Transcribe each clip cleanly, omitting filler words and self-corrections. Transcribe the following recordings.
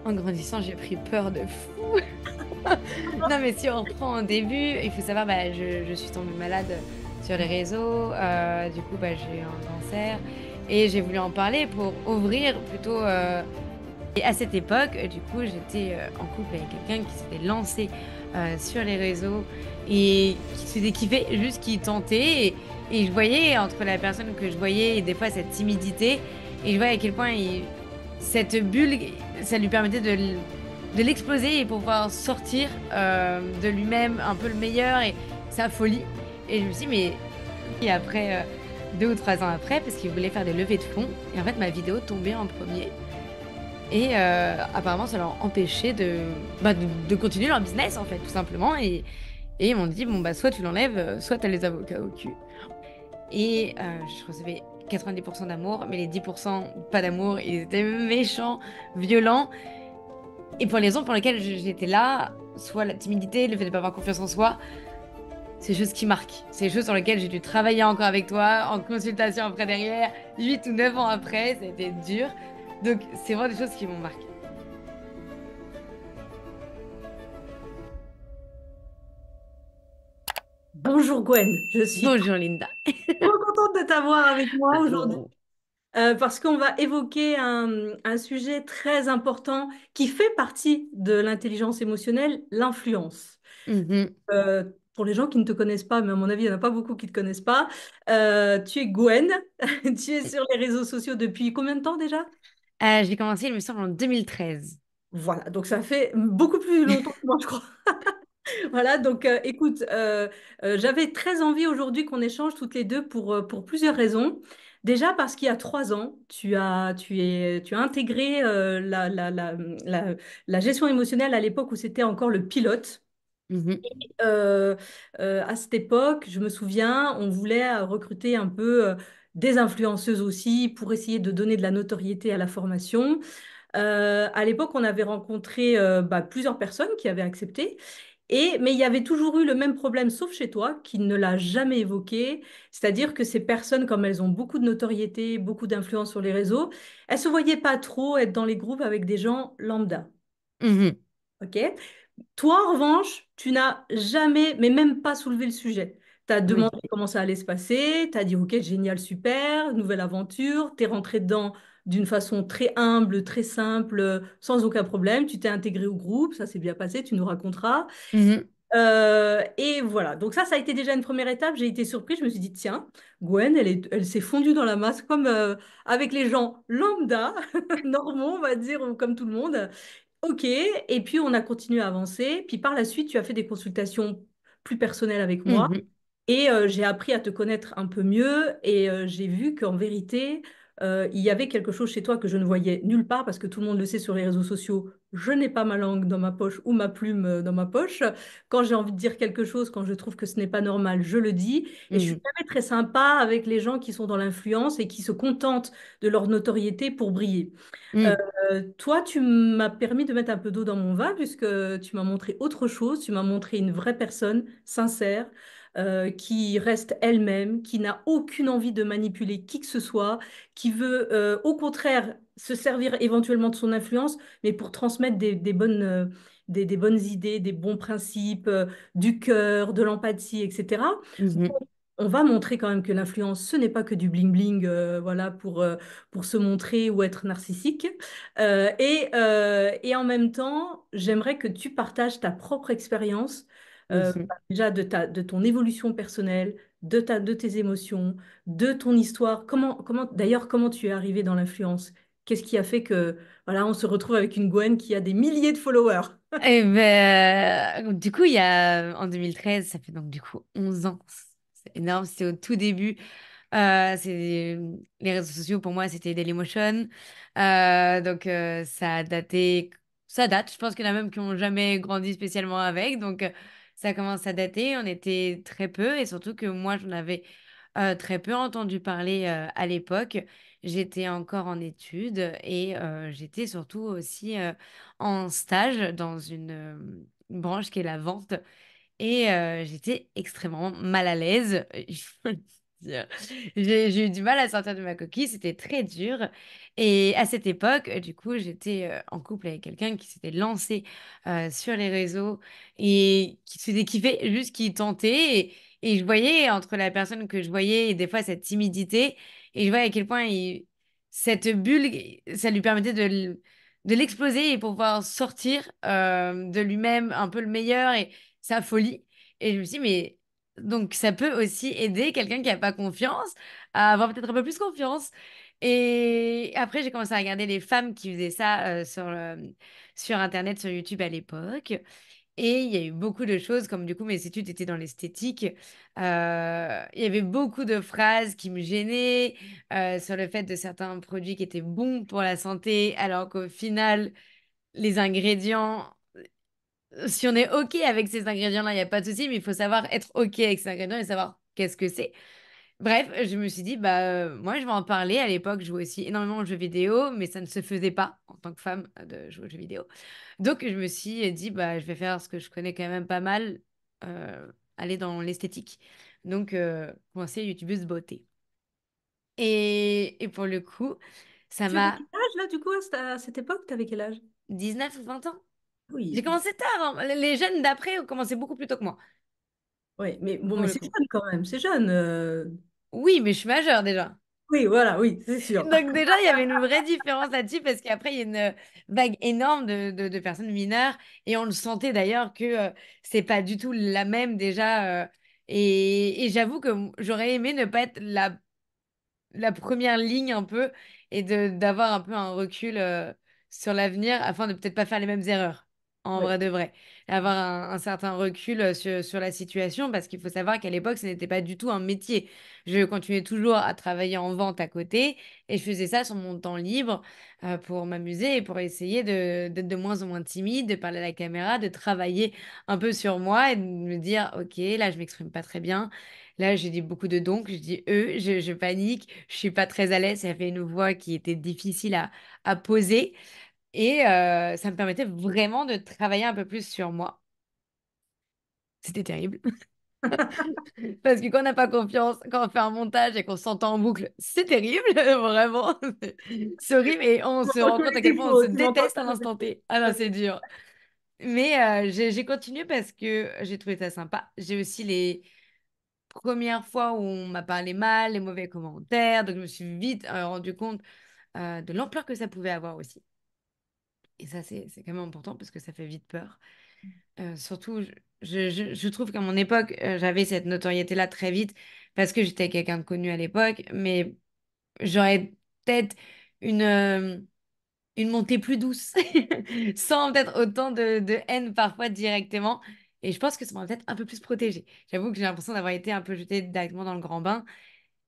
en grandissant, j'ai pris peur de fou. Non, mais si on reprend au début, il faut savoir, bah, je suis tombée malade sur les réseaux. Du coup, bah, j'ai eu un cancer et j'ai voulu en parler pour ouvrir plutôt. Et à cette époque, du coup, j'étais en couple avec quelqu'un qui s'était lancé sur les réseaux et qui s'était kiffé, juste qui tentait. Et je voyais entre la personne que je voyais et des fois cette timidité, et je voyais à quel point cette bulle, ça lui permettait de l'exploser et pour pouvoir sortir de lui-même un peu le meilleur et sa folie. Et je me suis dit, mais et après, 2 ou 3 ans après, parce qu'il voulait faire des levées de fonds, et en fait, ma vidéo tombait en premier. Et apparemment, ça leur empêchait de continuer leur business, en fait, tout simplement. Et ils m'ont dit, bon, bah, soit tu l'enlèves, soit t'as les avocats au cul. Et je recevais 90% d'amour, mais les 10% pas d'amour. Ils étaient méchants, violents. Et pour les raisons pour lesquelles j'étais là, soit la timidité, le fait de pas avoir confiance en soi, c'est des choses qui marquent. C'est des choses sur lesquelles j'ai dû travailler encore avec toi, en consultation après derrière, 8 ou 9 ans après, ça a été dur. Donc, c'est vraiment des choses qui m'ont marqué. Bonjour Gwen, je suis trop Bonjour Linda. contente de t'avoir avec moi aujourd'hui Oh. parce qu'on va évoquer un sujet très important qui fait partie de l'intelligence émotionnelle, l'influence. Mhm. Euh, pour les gens qui ne te connaissent pas, mais à mon avis, il n'y en a pas beaucoup qui ne te connaissent pas, tu es Gwen, tu es sur les réseaux sociaux depuis combien de temps déjà? J'ai commencé, il me semble, en 2013. Voilà, donc ça fait beaucoup plus longtemps que moi, je crois. Voilà, donc écoute, j'avais très envie aujourd'hui qu'on échange toutes les deux pour plusieurs raisons. Déjà parce qu'il y a 3 ans, tu as intégré la, la gestion émotionnelle à l'époque où c'était encore le pilote. Mhm. Euh, à cette époque, je me souviens, on voulait recruter un peu des influenceuses aussi pour essayer de donner de la notoriété à la formation. À l'époque, on avait rencontré plusieurs personnes qui avaient accepté. Mais il y avait toujours eu le même problème, sauf chez toi, qui ne l'a jamais évoqué. C'est-à-dire que ces personnes, comme elles ont beaucoup de notoriété, beaucoup d'influence sur les réseaux, elles se voyaient pas trop être dans les groupes avec des gens lambda. Mhm. OK? Toi, en revanche, tu n'as jamais, mais même pas soulevé le sujet. Tu as Oui. demandé comment ça allait se passer, tu as dit, OK, génial, super, nouvelle aventure, tu es rentré dedans d'une façon très humble, très simple, sans aucun problème, tu t'es intégré au groupe, ça s'est bien passé, tu nous raconteras. Mhm. Et voilà, donc ça a été déjà une première étape. J'ai été surprise, je me suis dit, tiens, Gwen, elle s'est fondue dans la masse comme avec les gens lambda, normaux, on va dire, ou comme tout le monde. Ok, et puis on a continué à avancer. Puis par la suite, tu as fait des consultations plus personnelles avec moi. Mhm. Et j'ai appris à te connaître un peu mieux et j'ai vu qu'en vérité, il y avait quelque chose chez toi que je ne voyais nulle part parce que tout le monde le sait sur les réseaux sociaux, je n'ai pas ma langue dans ma poche ou ma plume dans ma poche. Quand j'ai envie de dire quelque chose, quand je trouve que ce n'est pas normal, je le dis. Et je suis Mhm. jamais très sympa avec les gens qui sont dans l'influence et qui se contentent de leur notoriété pour briller. Euh, Mhm. Toi, tu m'as permis de mettre un peu d'eau dans mon vin puisque tu m'as montré autre chose. Tu m'as montré une vraie personne sincère qui reste elle-même, qui n'a aucune envie de manipuler qui que ce soit, qui veut au contraire se servir éventuellement de son influence, mais pour transmettre des bonnes idées, des bons principes, du cœur, de l'empathie, etc. Mhm. On va montrer quand même que l'influence, ce n'est pas que du bling-bling, voilà, pour se montrer ou être narcissique. Et en même temps, j'aimerais que tu partages ta propre expérience, Mhm. déjà de ton évolution personnelle, de tes émotions, de ton histoire. D'ailleurs, comment tu es arrivé dans l'influence? Qu'est-ce qui a fait que, voilà, on se retrouve avec une Gwen qui a des milliers de followers? Et ben, du coup, il y a en 2013, ça fait donc du coup 11 ans. C'est énorme, c'était au tout début. Les réseaux sociaux pour moi, c'était Dailymotion. Donc ça a daté, ça date. Je pense qu'il y en a même qui n'ont jamais grandi spécialement avec. Donc ça commence à dater. On était très peu et surtout que moi, j'en avais très peu entendu parler à l'époque. J'étais encore en études et j'étais surtout aussi en stage dans une branche qui est la vente. Et j'étais extrêmement mal à l'aise. dire. J'ai eu du mal à sortir de ma coquille, c'était très dur. Et à cette époque, du coup, j'étais en couple avec quelqu'un qui s'était lancé sur les réseaux et qui se faisait kiffer, juste qui tentait. Et je voyais entre la personne que je voyais et des fois cette timidité, et je voyais à quel point cette bulle, ça lui permettait de l'exploser et pour pouvoir sortir de lui-même un peu le meilleur et sa folie. Et je me suis dit, mais donc ça peut aussi aider quelqu'un qui n'a pas confiance à avoir peut-être un peu plus confiance. Et après, j'ai commencé à regarder les femmes qui faisaient ça sur Internet, sur YouTube à l'époque. Et il y a eu beaucoup de choses, comme du coup mes études étaient dans l'esthétique. Il y avait beaucoup de phrases qui me gênaient sur le fait de certains produits qui étaient bons pour la santé, alors qu'au final, les ingrédients, si on est OK avec ces ingrédients-là, il n'y a pas de souci, mais il faut savoir être OK avec ces ingrédients et savoir qu'est-ce que c'est. Bref, je me suis dit, bah, moi, je vais en parler. À l'époque, je jouais aussi énormément aux jeux vidéo, mais ça ne se faisait pas en tant que femme de jouer aux jeux vidéo. Donc, je me suis dit, bah, je vais faire ce que je connais quand même pas mal, aller dans l'esthétique. Donc, commencer youtubeuse beauté. Et pour le coup, ça Tu avais m'a quel âge là, du coup, à cette époque? Tu avais quel âge? 19 ou 20 ans. J'ai Oui, commencé tard, hein. Les jeunes d'après ont commencé beaucoup plus tôt que moi, oui, mais bon, pour mais le c'est coup. jeune quand même, c'est jeune. Oui, mais je suis majeure déjà. Oui, voilà, oui, c'est sûr. Donc déjà, il y avait une vraie différence là-dessus parce qu'après, il y a une vague énorme de personnes mineures et on le sentait d'ailleurs que c'est pas du tout la même déjà. Et j'avoue que j'aurais aimé ne pas être la première ligne un peu et d'avoir un peu un recul sur l'avenir afin de peut-être pas faire les mêmes erreurs, en Oui. vrai de vrai. Avoir un certain recul sur la situation parce qu'il faut savoir qu'à l'époque, ce n'était pas du tout un métier. Je continuais toujours à travailler en vente à côté et je faisais ça sur mon temps libre pour m'amuser et pour essayer d'être de moins en moins timide, de parler à la caméra, de travailler un peu sur moi et de me dire, OK, là, je m'exprime pas très bien. Là, j'ai dit beaucoup de donc, je dis eux, je panique, je suis pas très à l'aise. Ça fait une voix qui était difficile à poser et ça me permettait vraiment de travailler un peu plus sur moi. C'était terrible parce que quand on n'a pas confiance, quand on fait un montage et qu'on s'entend en boucle, c'est terrible, vraiment. C'est horrible et on Tu se m'entends rend que compte les à quel point on se défauts, tu m'entends déteste que à les l'instant défauts. T. Ah non, Ouais. c'est dur. Mais j'ai continué parce que j'ai trouvé ça sympa. J'ai aussi les premières fois où on m'a parlé mal, les mauvais commentaires, donc je me suis vite rendu compte de l'ampleur que ça pouvait avoir aussi. Et ça, c'est quand même important parce que ça fait vite peur. Surtout, je trouve qu'à mon époque, j'avais cette notoriété-là très vite parce que j'étais quelqu'un de connu à l'époque, mais j'aurais peut-être une, euh, une montée plus douce, sans peut-être autant de haine parfois directement. Et je pense que ça m'a peut-être un peu plus protégée. J'avoue que j'ai l'impression d'avoir été un peu jetée directement dans le grand bain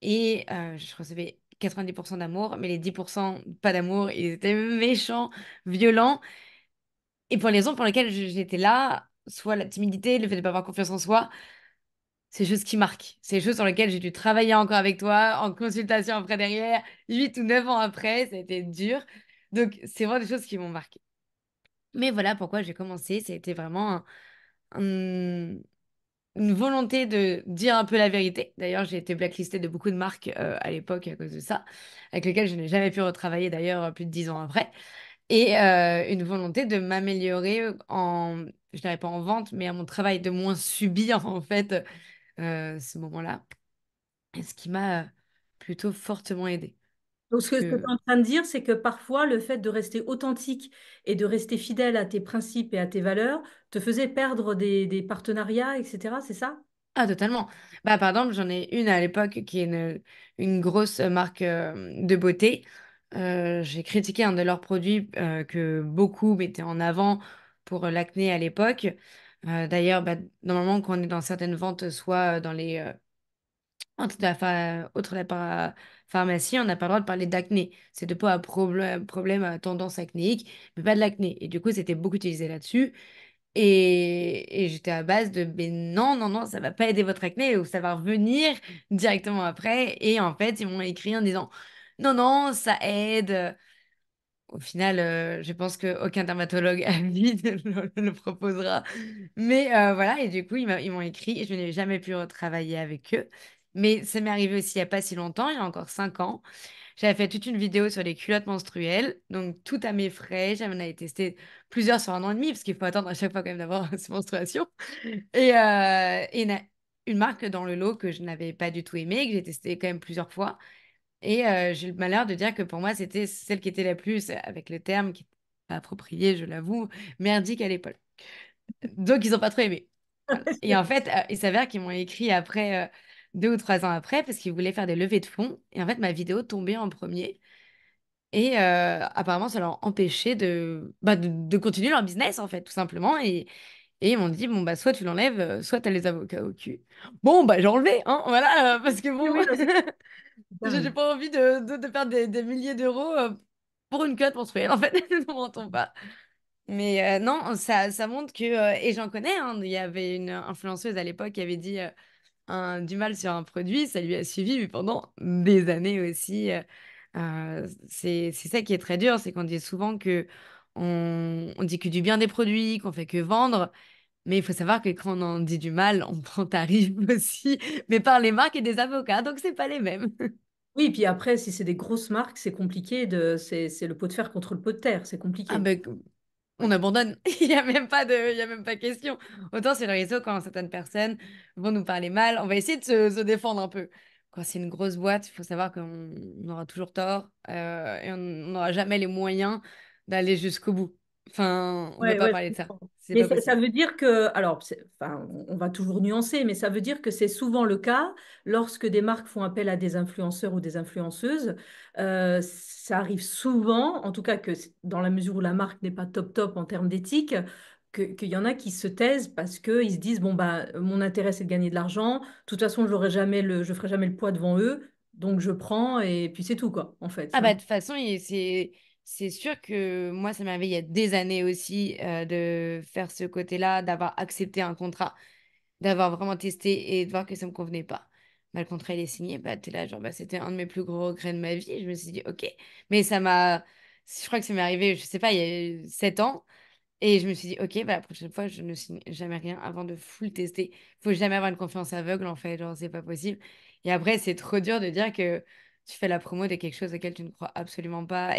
et je recevais 90% d'amour, mais les 10% pas d'amour, ils étaient méchants, violents. Et pour les raisons pour lesquelles j'étais là, soit la timidité, le fait de ne pas avoir confiance en soi, c'est des choses qui marquent. C'est des choses sur lesquelles j'ai dû travailler encore avec toi, en consultation après derrière, 8 ou 9 ans après, ça a été dur. Donc, c'est vraiment des choses qui m'ont marqué. Mais voilà pourquoi j'ai commencé. C'était vraiment un- une volonté de dire un peu la vérité. D'ailleurs, j'ai été blacklistée de beaucoup de marques à l'époque à cause de ça, avec lesquelles je n'ai jamais pu retravailler d'ailleurs plus de 10 ans après. Et une volonté de m'améliorer je dirais pas en vente, mais à mon travail, de moins subir en fait ce moment-là. Et ce qui m'a plutôt fortement aidée. Donc, Parce ce que tu es que en train de dire, c'est que parfois, le fait de rester authentique et de rester fidèle à tes principes et à tes valeurs te faisait perdre des partenariats, etc. C'est ça? ah, totalement. Bah, par exemple, j'en ai une à l'époque qui est une grosse marque de beauté. J'ai critiqué un de leurs produits que beaucoup mettaient en avant pour l'acné à l'époque. D'ailleurs, bah, normalement, quand on est dans certaines ventes, soit dans les autre de la pharmacie, on n'a pas le droit de parler d'acné. C'est de pas un problème à tendance acnéique, mais pas de l'acné. Et du coup, c'était beaucoup utilisé là-dessus. Et j'étais à base de, ben non, non, non, ça va pas aider votre acné ou ça va revenir directement après. Et en fait, ils m'ont écrit en disant, non, non, ça aide. Au final, je pense qu'aucun dermatologue à vie ne le proposera. Mais voilà, et du coup, ils m'ont écrit et je n'ai jamais pu retravailler avec eux. Mais ça m'est arrivé aussi il n'y a pas si longtemps, il y a encore 5 ans. J'avais fait toute une vidéo sur les culottes menstruelles, donc tout à mes frais. J'en avais testé plusieurs sur 1 an et demi, parce qu'il faut attendre à chaque fois quand même d'avoir ses menstruations. Et une marque dans le lot que je n'avais pas du tout aimée, que j'ai testé quand même plusieurs fois. Et j'ai eu le malheur de dire que pour moi, c'était celle qui était la plus, avec le terme qui n'est pas approprié, je l'avoue, merdique à l'épaule. Donc, ils n'ont pas trop aimé. Voilà. Et en fait, il s'avère qu'ils m'ont écrit après, 2 ou 3 ans après, parce qu'ils voulaient faire des levées de fonds. Et en fait, ma vidéo tombait en premier. Et apparemment, ça leur empêchait de continuer leur business, en fait, tout simplement. Et ils m'ont dit, bon, bah, soit tu l'enlèves, soit t'as les avocats au cul. Bon, bah, j'ai enlevé, hein, voilà, parce que Oui, bon, oui, non, c'est j'ai dingue. pas envie de perdre des milliers d'euros pour une cote menstruelle, en fait, ne mentons pas. Mais non, ça montre que, et j'en connais, hein, il y avait une influenceuse à l'époque qui avait dit du mal sur un produit, ça lui a suivi mais pendant des années aussi. C'est ça qui est très dur, c'est qu'on dit souvent que on dit que du bien des produits, qu'on fait que vendre, mais il faut savoir que quand on en dit du mal, on prend tarif aussi, mais par les marques et des avocats, donc c'est pas les mêmes. Oui, puis après, si c'est des grosses marques, c'est compliqué c'est le pot de fer contre le pot de terre, c'est Ah compliqué. ben, on Ouais. abandonne. Il y a même pas question. Autant sur le réseau, quand certaines personnes vont nous parler mal, on va essayer de se défendre un peu. Quand c'est une grosse boîte, il faut savoir qu'on aura toujours tort et on n'aura jamais les moyens d'aller jusqu'au bout. Enfin, on peut Ouais, pas ouais, je parler de ça. comprends. C'est Mais pas ça possible. veut dire que, alors, enfin, on va toujours nuancer, mais ça veut dire que c'est souvent le cas lorsque des marques font appel à des influenceurs ou des influenceuses. Ça arrive souvent, en tout cas que dans la mesure où la marque n'est pas top top en termes d'éthique, qu'il y en a qui se taisent parce qu'ils se disent, bon, bah, mon intérêt c'est de gagner de l'argent, de toute façon, je ferai jamais le poids devant eux, donc je prends et puis c'est tout, quoi, en fait. Ah C'est bah un de toute façon, c'est sûr que moi, ça m'est arrivé il y a des années aussi de faire ce côté-là, d'avoir accepté un contrat, d'avoir vraiment testé et de voir que ça me convenait pas. Bah, le contrat, il est signé, bah, t'es là, genre, bah, c'était un de mes plus gros regrets de ma vie. Et je me suis dit, ok. Mais je crois que ça m'est arrivé, je sais pas, il y a eu 7 ans. Et je me suis dit, ok, bah, la prochaine fois, je ne signe jamais rien avant de full tester. Faut jamais avoir une confiance aveugle, en fait, genre, c'est pas possible. Et après, c'est trop dur de dire que tu fais la promo de quelque chose auquel tu ne crois absolument pas.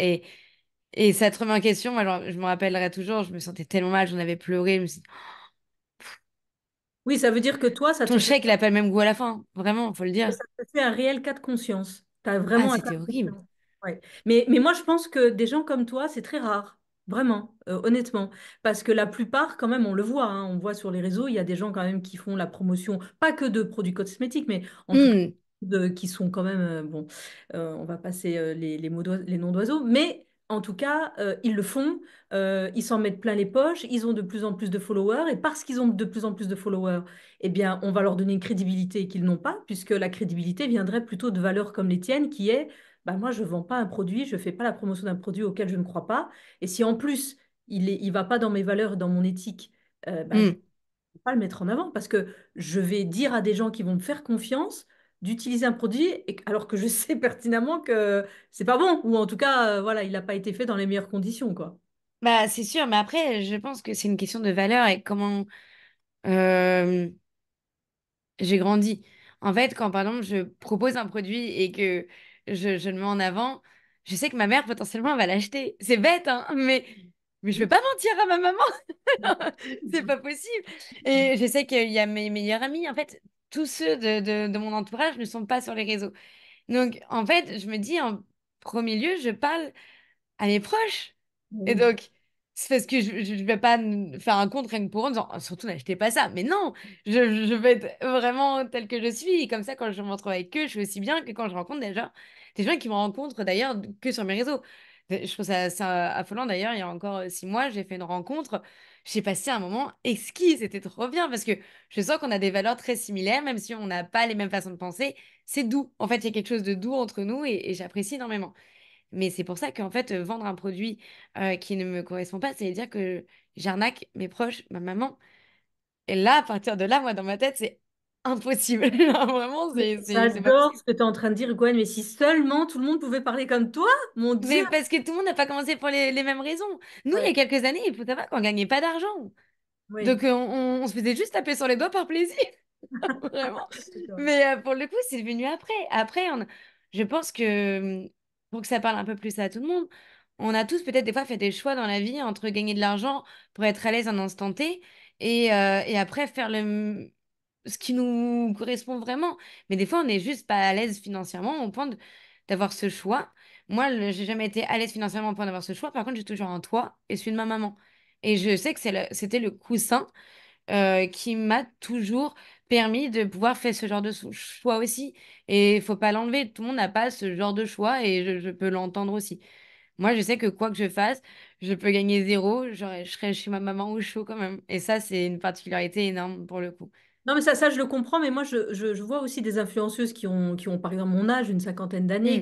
Et ça te remet en question. Moi, genre, je me rappellerai toujours, je me sentais tellement mal, j'en avais pleuré. Je me suis dit, Oui, ça veut dire que toi, ça ton te fait chèque, il a pas le même goût à la fin. Vraiment, faut le dire. ça te fait un réel cas de conscience. Tu as Ah, vraiment un cas c'était de horrible. conscience. Ouais. Mais moi, je pense que des gens comme toi, c'est très rare. Vraiment, honnêtement. Parce que la plupart, quand même, on le voit. Hein, on voit sur les réseaux, il y a des gens quand même qui font la promotion, pas que de produits cosmétiques, mais en tout cas, Hmm. qui sont quand même, bon, on va passer les mots les noms d'oiseaux, mais en tout cas, ils le font. Ils s'en mettent plein les poches. Ils ont de plus en plus de followers. Et parce qu'ils ont de plus en plus de followers, eh bien, on va leur donner une crédibilité qu'ils n'ont pas, puisque la crédibilité viendrait plutôt de valeurs comme les tiennes, qui est, bah, moi, je ne vends pas un produit, je ne fais pas la promotion d'un produit auquel je ne crois pas. Et si en plus, il va pas dans mes valeurs, dans mon éthique, bah, je ne Hmm. vais pas le mettre en avant, parce que je vais dire à des gens qui vont me faire confiance d'utiliser un produit, alors que je sais pertinemment que c'est pas bon, ou en tout cas, voilà, il n'a pas été fait dans les meilleures conditions, quoi. Bah, c'est sûr, mais après, je pense que c'est une question de valeur et comment. euh, J'ai grandi. En fait, quand par exemple je propose un produit et que je le mets en avant, je sais que ma mère potentiellement va l'acheter. C'est bête, hein, mais je vais pas mentir à ma maman. C'est pas possible. Et je sais qu'il y a mes meilleurs amis. En fait, tous ceux de mon entourage ne sont pas sur les réseaux. Donc, en fait, je me dis en premier lieu, je parle à mes proches. Et Oui. donc, c'est parce que je vais pas faire un compte rien que pour eux en disant, ah, surtout n'achetez pas ça. Mais non, je vais être vraiment telle que je suis. Et comme ça, quand je me retrouve avec eux, je suis aussi bien que quand je rencontre des gens qui me rencontrent d'ailleurs que sur mes réseaux. Je trouve ça affolant d'ailleurs. Il y a encore 6 mois, j'ai fait une rencontre. J'ai passé un moment exquis. C'était trop bien parce que je sens qu'on a des valeurs très similaires, même si on n'a pas les mêmes façons de penser. C'est doux. En fait, il y a quelque chose de doux entre nous et j'apprécie énormément. Mais c'est pour ça qu'en fait, vendre un produit qui ne me correspond pas, c'est dire que j'arnaque mes proches, ma maman. Et là, à partir de là, moi, dans ma tête, c'est impossible. Genre, vraiment, Mais c'est pas j'adore possible. ce que tu es en train de dire, Gwen, mais si seulement tout le monde pouvait parler comme toi, mon Dieu! Mais parce que tout le monde n'a pas commencé pour les mêmes raisons. Nous, il y a Ouais, quelques années, il faut savoir qu'on gagnait pas d'argent. oui. Donc, on se faisait juste taper sur les doigts par plaisir. Vraiment. D'accord. Mais pour le coup, c'est venu après. Après, je pense que pour que ça parle un peu plus à tout le monde, on a tous peut-être des fois fait des choix dans la vie entre gagner de l'argent pour être à l'aise un instant T et après faire ce qui nous correspond vraiment. Mais des fois, on n'est juste pas à l'aise financièrement au point d'avoir ce choix. Moi, j'ai jamais été à l'aise financièrement au point d'avoir ce choix. Par contre, j'ai toujours un toit et celui de ma maman. Et je sais que c'était le coussin qui m'a toujours permis de pouvoir faire ce genre de choix aussi. Et il faut pas l'enlever. Tout le monde n'a pas ce genre de choix et je peux l'entendre aussi. Moi, je sais que quoi que je fasse, je peux gagner zéro, je serai chez ma maman au chaud quand même. Et ça, c'est une particularité énorme pour le coup. Non, mais ça, je le comprends, mais moi, je vois aussi des influenceuses qui ont, par exemple, mon âge, une cinquantaine d'années,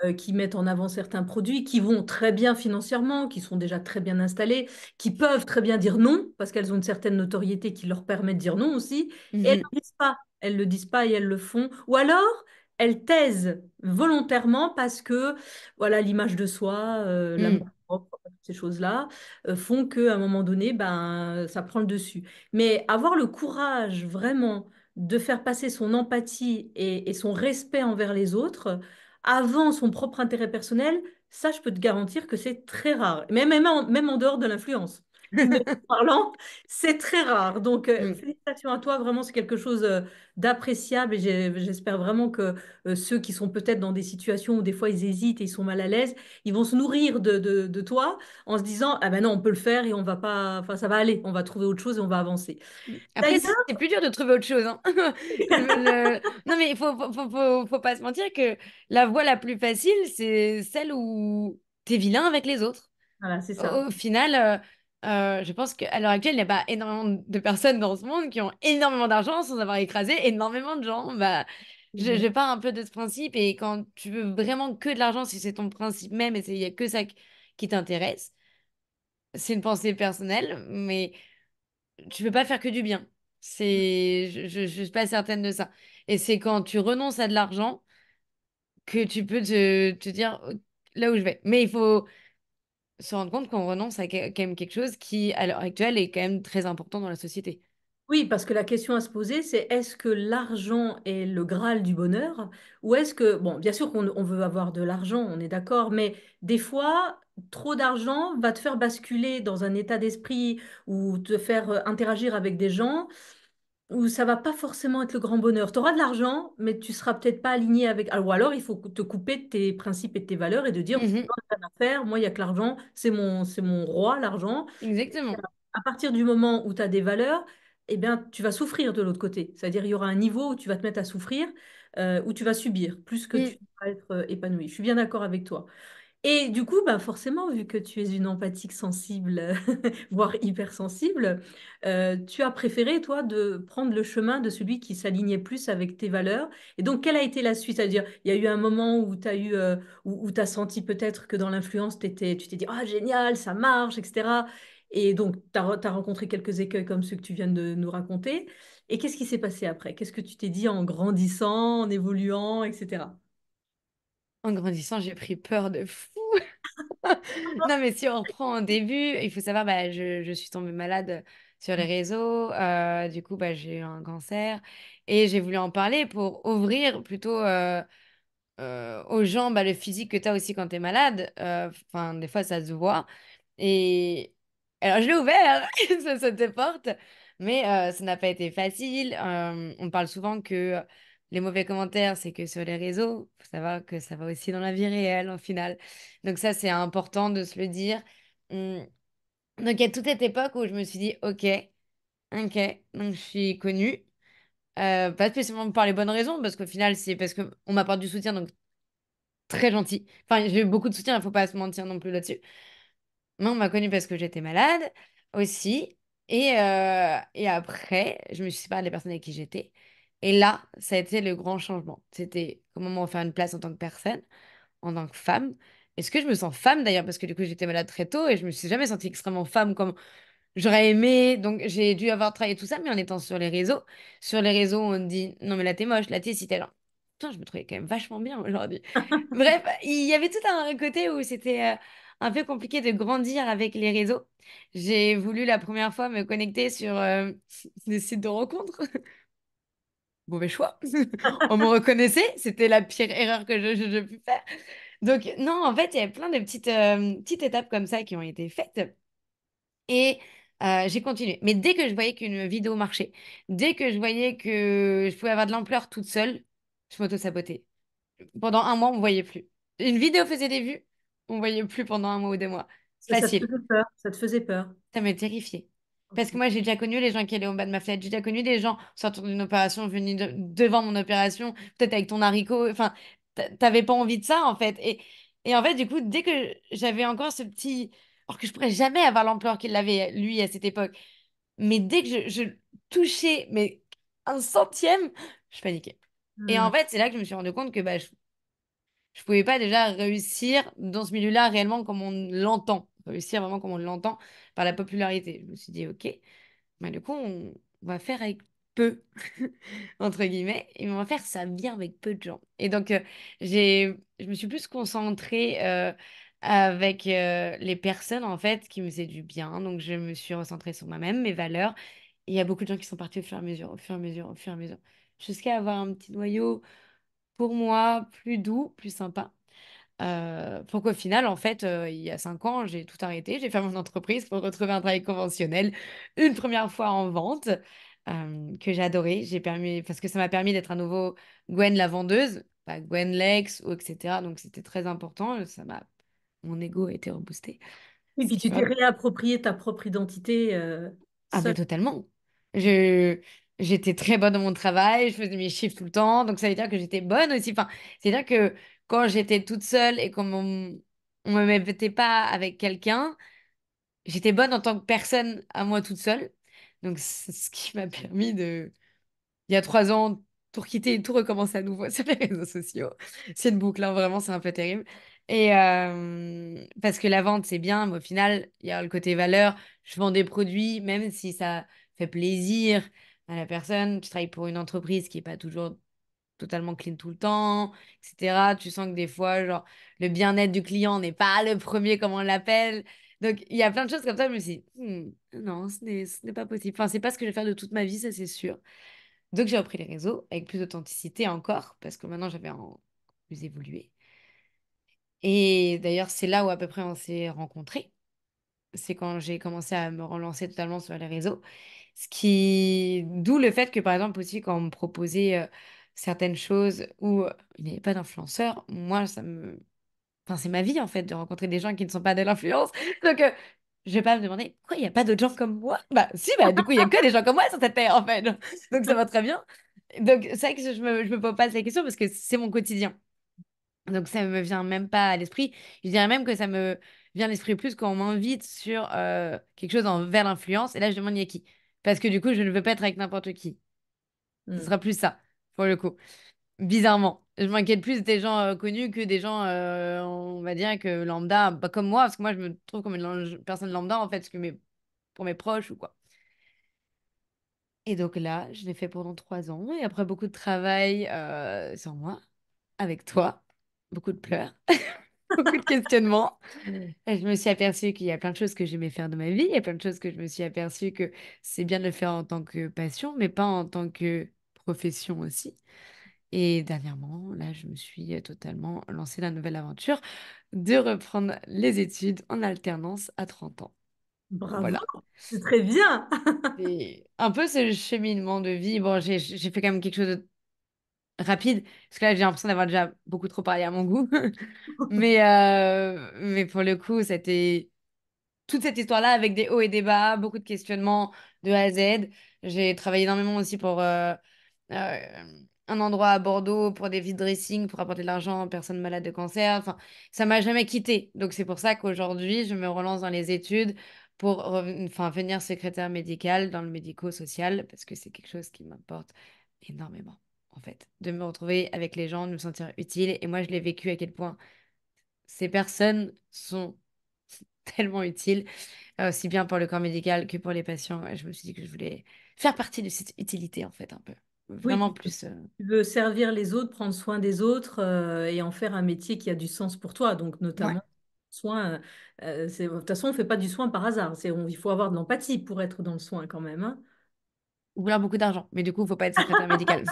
Mm, qui mettent en avant certains produits, qui vont très bien financièrement, qui sont déjà très bien installés, qui peuvent très bien dire non, parce qu'elles ont une certaine notoriété qui leur permet de dire non aussi, et elles mhm, ne le disent pas. Elles le disent pas et elles le font. Ou alors, elles taisent volontairement parce que, voilà, l'image de soi, l'amour mm. propre, ces choses-là, font qu'à un moment donné, ben, ça prend le dessus. Mais avoir le courage vraiment de faire passer son empathie et son respect envers les autres avant son propre intérêt personnel, ça, je peux te garantir que c'est très rare. Même en dehors de l'influence. Humainement parlant, c'est très rare. Donc, Mm. félicitations à toi. Vraiment, c'est quelque chose d'appréciable et j'espère vraiment que ceux qui sont peut-être dans des situations où des fois ils hésitent et ils sont mal à l'aise, ils vont se nourrir de toi en se disant, ah ben non, on peut le faire et on va pas, enfin, ça va aller, on va trouver autre chose et on va avancer. Après, D'ailleurs, c'est plus dur de trouver autre chose, hein. Non, mais il faut pas se mentir que la voie la plus facile, c'est celle où t'es vilain avec les autres. voilà, c'est Au, ça. au final, je pense qu'à l'heure actuelle, il n'y a pas énormément de personnes dans ce monde qui ont énormément d'argent sans avoir écrasé énormément de gens. Bah, je pars un peu de ce principe et quand tu veux vraiment que de l'argent, si c'est ton principe même et il n'y a que ça qui t'intéresse, c'est une pensée personnelle, mais tu peux pas faire que du bien. Je suis pas certaine de ça. Et c'est quand tu renonces à de l'argent que tu peux te dire là où je vais. Mais il faut se rendre compte qu'on renonce à quand même quelque chose qui, à l'heure actuelle, est quand même très important dans la société. Oui, parce que la question à se poser, c'est est-ce que l'argent est le Graal du bonheur ou est-ce que, bon, bien sûr qu'on on veut avoir de l'argent, on est d'accord, mais des fois, trop d'argent va te faire basculer dans un état d'esprit ou te faire interagir avec des gens où ça va pas forcément être le grand bonheur. Tu auras de l'argent, mais tu seras peut-être pas aligné avec. Ou alors, il faut te couper de tes principes et de tes valeurs et de dire, Mhm, non, rien à faire, moi, il y a que l'argent, c'est mon roi, l'argent. exactement. À partir du moment où tu as des valeurs, eh bien, tu vas souffrir de l'autre côté. C'est-à-dire, il y aura un niveau où tu vas te mettre à souffrir, où tu vas subir, plus que Mm. tu vas être épanoui. Je suis bien d'accord avec toi. Et du coup, bah forcément, vu que tu es une empathique sensible, voire hypersensible, tu as préféré, toi, de prendre le chemin de celui qui s'alignait plus avec tes valeurs. Et donc, quelle a été la suite? C'est-à-dire, il y a eu un moment où tu as où tu senti peut-être que dans l'influence, tu t'es dit, ah, génial, ça marche, etc. Et donc, tu as rencontré quelques écueils comme ceux que tu viens de nous raconter. Et qu'est-ce qui s'est passé après? Qu'est-ce que tu t'es dit en grandissant, en évoluant, etc. En grandissant, j'ai pris peur de fou. Non, mais si on reprend au début, il faut savoir, bah, je suis tombée malade sur les réseaux. Du coup, bah, j'ai eu un cancer et j'ai voulu en parler pour ouvrir plutôt aux gens bah, le physique que tu as aussi quand tu es malade. Enfin, des fois, ça se voit. Et alors, je l'ai ouvert, cette porte, mais ça n'a pas été facile. On parle souvent que les mauvais commentaires, c'est que sur les réseaux. Il faut savoir que ça va aussi dans la vie réelle, au final. Donc ça, c'est important de se le dire. Hum, Donc, il y a toute cette époque où je me suis dit, OK, OK, donc je suis connue. Pas spécialement par les bonnes raisons, parce qu'au final, c'est parce qu'on m'apporte du soutien, donc très gentil. Enfin, j'ai eu beaucoup de soutien, il faut pas se mentir non plus là-dessus. Mais on m'a connue parce que j'étais malade aussi. Et après, je me suis séparée des personnes avec qui j'étais. Et là, ça a été le grand changement. C'était comment me refaire une place en tant que personne, en tant que femme. Est-ce que je me sens femme d'ailleurs? Parce que du coup, j'étais malade très tôt et je me suis jamais sentie extrêmement femme comme j'aurais aimé. Donc, j'ai dû avoir travaillé tout ça, mais en étant sur les réseaux. Sur les réseaux, on dit non, mais là, t'es moche, là, t'es si, t'es là. Putain, je me trouvais quand même vachement bien aujourd'hui. Bref, il y avait tout un côté où c'était un peu compliqué de grandir avec les réseaux. J'ai voulu la première fois me connecter sur des sites de rencontres. mauvais choix. On me reconnaissait, c'était la pire erreur que je pu faire. Donc, non, en fait, il y a plein de petites étapes comme ça qui ont été faites. Et j'ai continué. Mais dès que je voyais qu'une vidéo marchait, dès que je voyais que je pouvais avoir de l'ampleur toute seule, je m'auto-sabotais. Pendant un mois, on ne voyait plus. Une vidéo faisait des vues, on ne voyait plus pendant un mois ou 2 mois. Ça te Facile. faisait peur, ça te faisait peur. Ça m'a terrifiée. Parce que Ok. moi, j'ai déjà connu les gens qui allaient au bas de ma fenêtre. J'ai déjà connu des gens sortant d'une opération, venus devant mon opération, peut-être avec ton haricot. Enfin, t'avais pas envie de ça, en fait. Et en fait, du coup, dès que j'avais encore ce petit... Alors que je pourrais jamais avoir l'ampleur qu'il avait, lui, à cette époque. Mais dès que je touchais mais un centième, je paniquais. Et Hmm. en fait, c'est là que je me suis rendu compte que bah, je pouvais pas déjà réussir dans ce milieu-là réellement comme on l'entend. Réussir vraiment comme on l'entend par la popularité. Je me suis dit, ok, bah, du coup, on va faire avec peu, entre guillemets, et on va faire ça bien avec peu de gens. Et donc, je me suis plus concentrée avec les personnes, en fait, qui me faisaient du bien. Donc, je me suis recentrée sur moi-même, mes valeurs. Et il y a beaucoup de gens qui sont partis au fur et à mesure, au fur et à mesure, au fur et à mesure, jusqu'à avoir un petit noyau pour moi plus doux, plus sympa. Pour qu'au final, en fait, il y a 5 ans, j'ai tout arrêté. J'ai fait mon entreprise pour retrouver un travail conventionnel, une première fois en vente, que j'ai adoré. Parce que ça m'a permis d'être à nouveau Gwen la vendeuse, pas Gwen Lex, ou etc. Donc c'était très important. Mon ego a été reboosté. Et Ce puis qui tu m'a t'es réapproprié ta propre identité Ah ben seule. totalement. Je, J'étais très bonne dans mon travail, je faisais mes chiffres tout le temps, donc ça veut dire que j'étais bonne aussi. Enfin, c'est-à-dire que quand j'étais toute seule et on me mettait pas avec quelqu'un, j'étais bonne en tant que personne à moi toute seule. Donc c'est ce qui m'a permis il y a 3 ans, tout quitter et tout recommencer à nouveau sur les réseaux sociaux. C'est une boucle, hein, vraiment, c'est un peu terrible. Et parce que la vente, c'est bien, mais au final, il y a le côté valeur. Je vends des produits, même si ça fait plaisir à la personne. Tu travailles pour une entreprise qui n'est pas toujours totalement clean tout le temps, etc. Tu sens que des fois, genre, le bien-être du client n'est pas le premier comme on l'appelle. Donc, il y a plein de choses comme ça. Je me suis dit, non, ce n'est pas possible. Enfin, c'est pas ce que je vais faire de toute ma vie, ça, c'est sûr. Donc j'ai repris les réseaux avec plus d'authenticité encore, parce que maintenant j'avais plus évolué. Et d'ailleurs, c'est là où à peu près on s'est rencontrés. C'est quand j'ai commencé à me relancer totalement sur les réseaux. D'où le fait que, par exemple, aussi, quand on me proposait certaines choses où il n'y avait pas d'influenceur, moi, Enfin, c'est ma vie, en fait, de rencontrer des gens qui ne sont pas de l'influence. Donc, je vais pas me demander pourquoi il n'y a pas d'autres gens comme moi. Bah, si, bah, du coup, il y a que des gens comme moi sur cette terre, en fait. Donc, ça va très bien. Donc, c'est vrai que je me pose pas ces questions parce que c'est mon quotidien. Donc, ça me vient même pas à l'esprit. Je dirais même que ça me vient à l'esprit plus quand on m'invite sur quelque chose vers l'influence. Et là, je demande il y a qui. Parce que du coup, je ne veux pas être avec n'importe qui. Ce Hmm. sera plus ça, pour le coup. Bizarrement. Je m'inquiète plus des gens connus que des gens, on va dire, que lambda, pas comme moi, parce que moi, je me trouve comme une personne lambda, en fait, pour mes proches ou quoi. Et donc là, je l'ai fait pendant 3 ans, et après beaucoup de travail sur moi, avec toi, beaucoup de pleurs, beaucoup de questionnements, et je me suis aperçue qu'il y a plein de choses que j'aimais faire de ma vie, il y a plein de choses que je me suis aperçue que c'est bien de le faire en tant que passion, mais pas en tant que profession aussi. Et dernièrement, là, je me suis totalement lancée la nouvelle aventure de reprendre les études en alternance à 30 ans. Bravo, Voilà. c'est très bien. C'est un peu ce cheminement de vie. Bon, j'ai fait quand même quelque chose de rapide, parce que là, j'ai l'impression d'avoir déjà beaucoup trop parlé à mon goût. Mais pour le coup, c'était toute cette histoire-là avec des hauts et des bas, beaucoup de questionnements de A à Z. J'ai travaillé énormément aussi pour un endroit à Bordeaux pour des vide dressing, pour apporter de l'argent aux personnes malades de cancer. Enfin, ça m'a jamais quitté. Donc c'est pour ça qu'aujourd'hui, je me relance dans les études pour enfin, venir secrétaire médicale dans le médico-social, parce que c'est quelque chose qui m'importe énormément, en fait, de me retrouver avec les gens, de me sentir utile. Et moi, je l'ai vécu à quel point ces personnes sont tellement utiles aussi bien pour le corps médical que pour les patients. Et je me suis dit que je voulais faire partie de cette utilité, en fait, un peu. Oui, Vraiment plus. tu veux servir les autres, prendre soin des autres et en faire un métier qui a du sens pour toi. Donc, Ouais. notamment, soin. De toute façon, on ne fait pas du soin par hasard. Il faut avoir de l'empathie pour être dans le soin quand même, hein. vouloir beaucoup d'argent. Mais du coup, faut pas être secrétaire médical.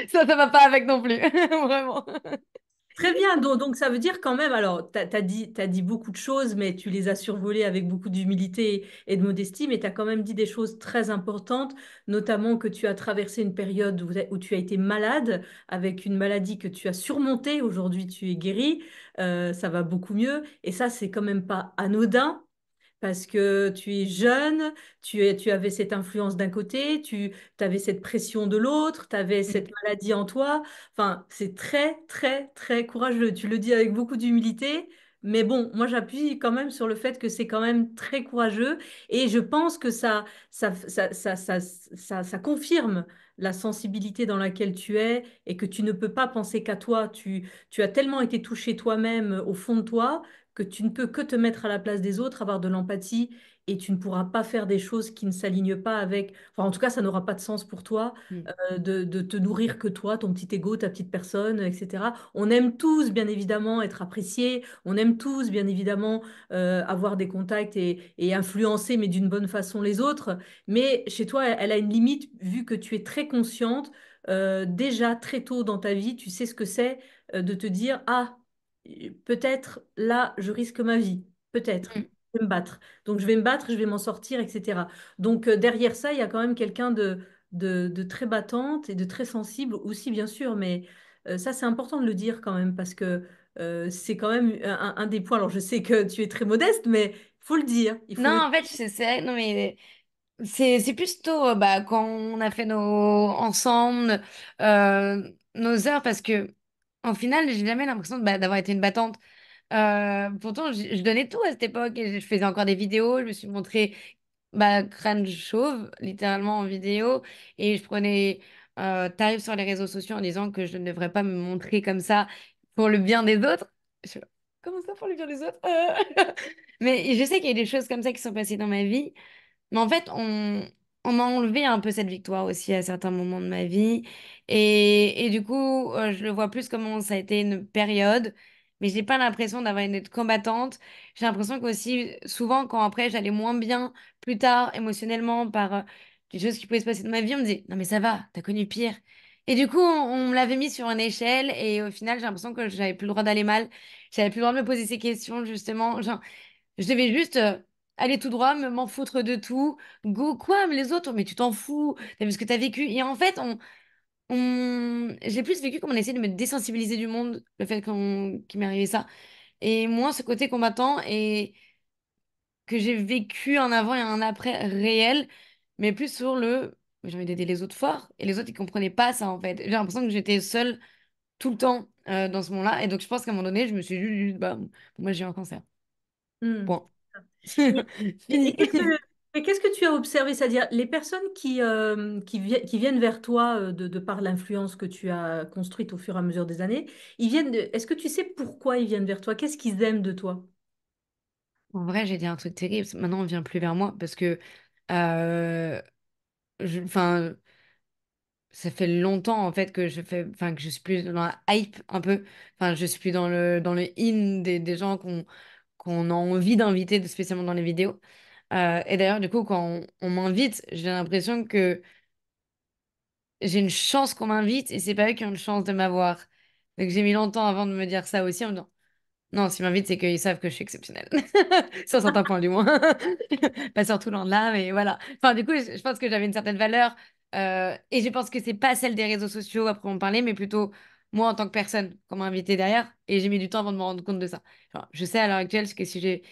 Ça va pas avec non plus. Vraiment. Très bien, donc ça veut dire quand même, alors tu as dit beaucoup de choses, mais tu les as survolées avec beaucoup d'humilité et de modestie, mais tu as quand même dit des choses très importantes, notamment que tu as traversé une période où tu as été malade, avec une maladie que tu as surmontée, aujourd'hui tu es guéri, ça va beaucoup mieux, et ça c'est quand même pas anodin. Parce que tu es jeune, tu avais cette influence d'un côté, tu avais cette pression de l'autre, tu avais cette maladie en toi. Enfin, c'est très, très, très courageux. Tu le dis avec beaucoup d'humilité, mais bon, moi j'appuie quand même sur le fait que c'est quand même très courageux et je pense que ça confirme la sensibilité dans laquelle tu es et que tu ne peux pas penser qu'à toi. Tu as tellement été touché toi-même au fond de toi que tu ne peux que te mettre à la place des autres, avoir de l'empathie, et tu ne pourras pas faire des choses qui ne s'alignent pas avec, enfin en tout cas ça n'aura pas de sens pour toi, Mm. de te nourrir que toi, ton petit ego, ta petite personne, etc. On aime tous bien évidemment être appréciés, on aime tous bien évidemment avoir des contacts et influencer, mais d'une bonne façon les autres, mais chez toi elle a une limite vu que tu es très consciente. Déjà très tôt dans ta vie, tu sais ce que c'est de te dire, ah, peut-être là, je risque ma vie. Peut-être. Mm. Je vais me battre. Donc, je vais me battre, je vais m'en sortir, etc. Donc, derrière ça, il y a quand même quelqu'un de très battante et de très sensible aussi, bien sûr. Mais ça, c'est important de le dire quand même parce que c'est quand même un des points. Alors, je sais que tu es très modeste, mais il faut le dire. Il faut Non, le en fait, non, mais c'est plutôt bah, quand on a fait nos ensemble nos heures parce que en final, j'ai jamais l'impression d'avoir été une battante. Pourtant, je donnais tout à cette époque et je faisais encore des vidéos. Je me suis montrée bah, crâne chauve, littéralement en vidéo, et je prenais tarif sur les réseaux sociaux en disant que je ne devrais pas me montrer comme ça pour le bien des autres. Je- Comment ça pour le bien des autres? Mais je sais qu'il y a des choses comme ça qui sont passées dans ma vie. Mais en fait, on m'a enlevé un peu cette victoire aussi à certains moments de ma vie. Et du coup, je le vois plus comme ça a été une période. Mais j'ai pas l'impression d'avoir une être combattante. J'ai l'impression qu'aussi, souvent, quand après j'allais moins bien, plus tard, émotionnellement, par des choses qui pouvaient se passer dans ma vie, on me disait, non mais ça va, t'as connu pire. Et du coup, on me l'avait mis sur une échelle. Et au final, j'ai l'impression que j'avais plus le droit d'aller mal. J'avais plus le droit de me poser ces questions, justement. Genre, je devais juste aller tout droit, m'en foutre de tout. Go, quoi, mais les autres, mais tu t'en fous, t'as vu ce que t'as vécu. Et en fait, j'ai plus vécu comme on essayait de me désensibiliser du monde, le fait qu'il m'est arrivé ça. Et moins ce côté combattant et que j'ai vécu un avant et un après réel, mais plus sur j'ai envie d'aider les autres forts. Et les autres, ils comprenaient pas ça, en fait. J'ai l'impression que j'étais seule tout le temps dans ce monde-là. Et donc, je pense qu'à un moment donné, je me suis dit, bah, moi, j'ai eu un cancer. Hmm. Point. Et, et Fini. qu'est-ce que tu as observé? C'est-à-dire, les personnes qui viennent vers toi de par l'influence que tu as construite au fur et à mesure des années, est-ce que tu sais pourquoi ils viennent vers toi? Qu'est-ce qu'ils aiment de toi? En vrai, j'ai dit un truc terrible. Maintenant, on vient plus vers moi parce que, euh, enfin, ça fait longtemps en fait que que je suis plus dans la hype un peu. Enfin, je suis plus dans le in des gens qu'on a envie d'inviter, spécialement dans les vidéos. Et d'ailleurs, du coup, quand on m'invite, j'ai l'impression que j'ai une chance qu'on m'invite et c'est pas eux qui ont une chance de m'avoir. Donc j'ai mis longtemps avant de me dire ça aussi en me disant non, s'ils m'invitent, c'est qu'ils savent que je suis exceptionnelle. Sur certains points, du moins. Pas sur tout là, mais voilà. Enfin, du coup, je pense que j'avais une certaine valeur. Et je pense que c'est pas celle des réseaux sociaux, après on parlait, mais plutôt moi en tant que personne, qu'on m'a invité derrière. Et j'ai mis du temps avant de me rendre compte de ça. Genre, je sais à l'heure actuelle que si j'ai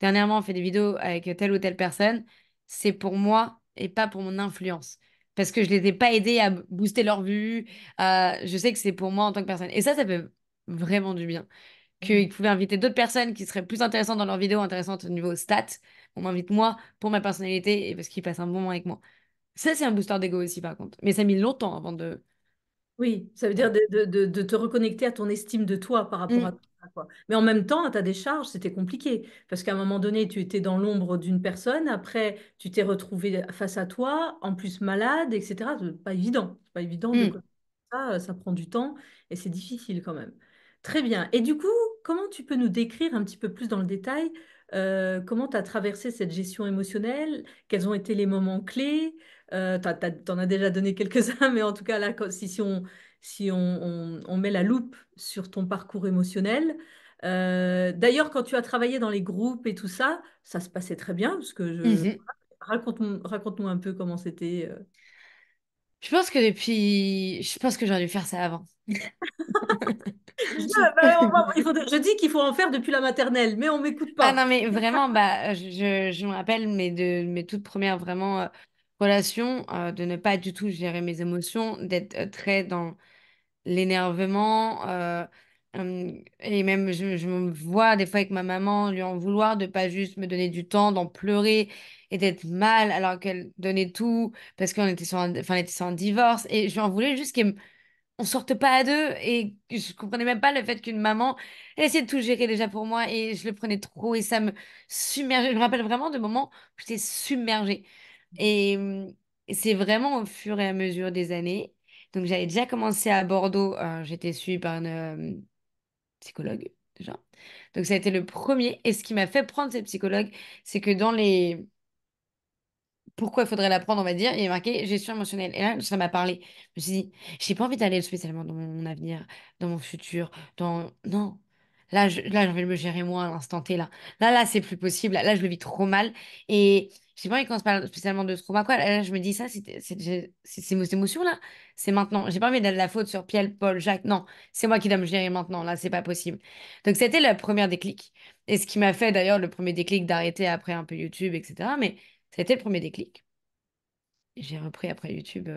dernièrement fait des vidéos avec telle ou telle personne, c'est pour moi et pas pour mon influence. Parce que je les ai pas aidés à booster leur vue. Je sais que c'est pour moi en tant que personne. Et ça fait vraiment du bien Mm. qu'ils pouvaient inviter d'autres personnes qui seraient plus intéressantes dans leurs vidéos, intéressantes au niveau stats. On m'invite moi pour ma personnalité et parce qu'ils passent un bon moment avec moi. Ça, c'est un booster d'ego aussi, par contre. Mais ça a mis longtemps avant de... Oui, ça veut dire Voilà. de te reconnecter à ton estime de toi par rapport à Mm, tout ça, quoi. Mais en même temps, à ta décharge, c'était compliqué. Parce qu'à un moment donné, tu étais dans l'ombre d'une personne, après, tu t'es retrouvé face à toi, en plus malade, etc. C'est pas évident. C'est pas évident de mm. connaître ça prend du temps et c'est difficile quand même. Très bien. Et du coup, comment tu peux nous décrire un petit peu plus dans le détail Comment tu as traversé cette gestion émotionnelle? Quels ont été les moments clés? T'en as déjà donné quelques-uns, mais en tout cas, là, si on met la loupe sur ton parcours émotionnel. D'ailleurs, quand tu as travaillé dans les groupes et tout ça, ça se passait très bien, parce que Mhm. raconte-nous un peu comment c'était. Je pense que j'aurais dû faire ça avant. Je dis qu'il faut en faire depuis la maternelle, mais on m'écoute Ah pas. non, mais vraiment, bah, je me rappelle de mes toutes premières vraiment relations, de ne pas du tout gérer mes émotions, d'être très dans l'énervement. Et même, je me vois des fois avec ma maman lui en vouloir de pas juste me donner du temps, d'en pleurer et d'être mal alors qu'elle donnait tout parce qu'on était enfin, on était sur un divorce. Et je lui en voulais juste qu'elle on sortait pas à deux et je comprenais même pas le fait qu'une maman elle essayait de tout gérer déjà pour moi et je le prenais trop et ça me submergeait. Je me rappelle vraiment de moments où j'étais submergée et c'est vraiment au fur et à mesure des années. Donc j'avais déjà commencé à Bordeaux, j'étais suivie par une psychologue déjà. Donc ça a été le premier et ce qui m'a fait prendre cette psychologue, c'est que dans les pourquoi il faudrait l'apprendre, on va dire, il est marqué gestion émotionnelle. Et là, ça m'a parlé. Je me suis dit, j'ai pas envie d'aller spécialement dans mon avenir, dans mon futur, dans... Non. Là, j'ai envie de me gérer moi à l'instant T, là. Là, c'est plus possible. Là, je le vis trop mal. Et j'ai pas envie qu'on se parle spécialement de trauma, quoi. Là, je me dis ça, ces émotions-là, c'est maintenant. J'ai pas envie d'être la faute sur Pierre, Paul, Jacques. Non, c'est moi qui dois me gérer maintenant. Là, c'est pas possible. Donc, c'était la première déclic. Et ce qui m'a fait d'ailleurs le premier déclic d'arrêter après un peu YouTube, etc. Mais c'était le premier déclic. J'ai repris après YouTube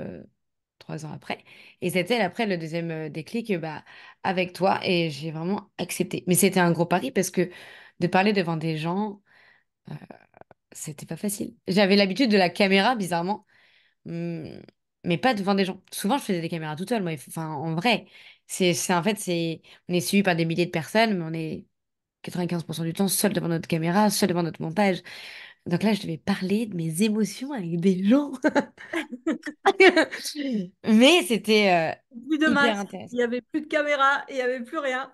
3 ans après. Et c'était après le deuxième déclic bah, avec toi. Et j'ai vraiment accepté. Mais c'était un gros pari parce que de parler devant des gens, euh, c'était pas facile. J'avais l'habitude de la caméra, bizarrement, hum, mais pas devant des gens. Souvent, je faisais des caméras toute seule, moi. Enfin, en vrai, en fait, on est suivi par des milliers de personnes, mais on est 95% du temps seul devant notre caméra, seul devant notre montage. Donc là, je devais parler de mes émotions avec des gens. Mais c'était Plus de hyper masque, intéressant. il n'y avait plus de caméra, il n'y avait plus rien.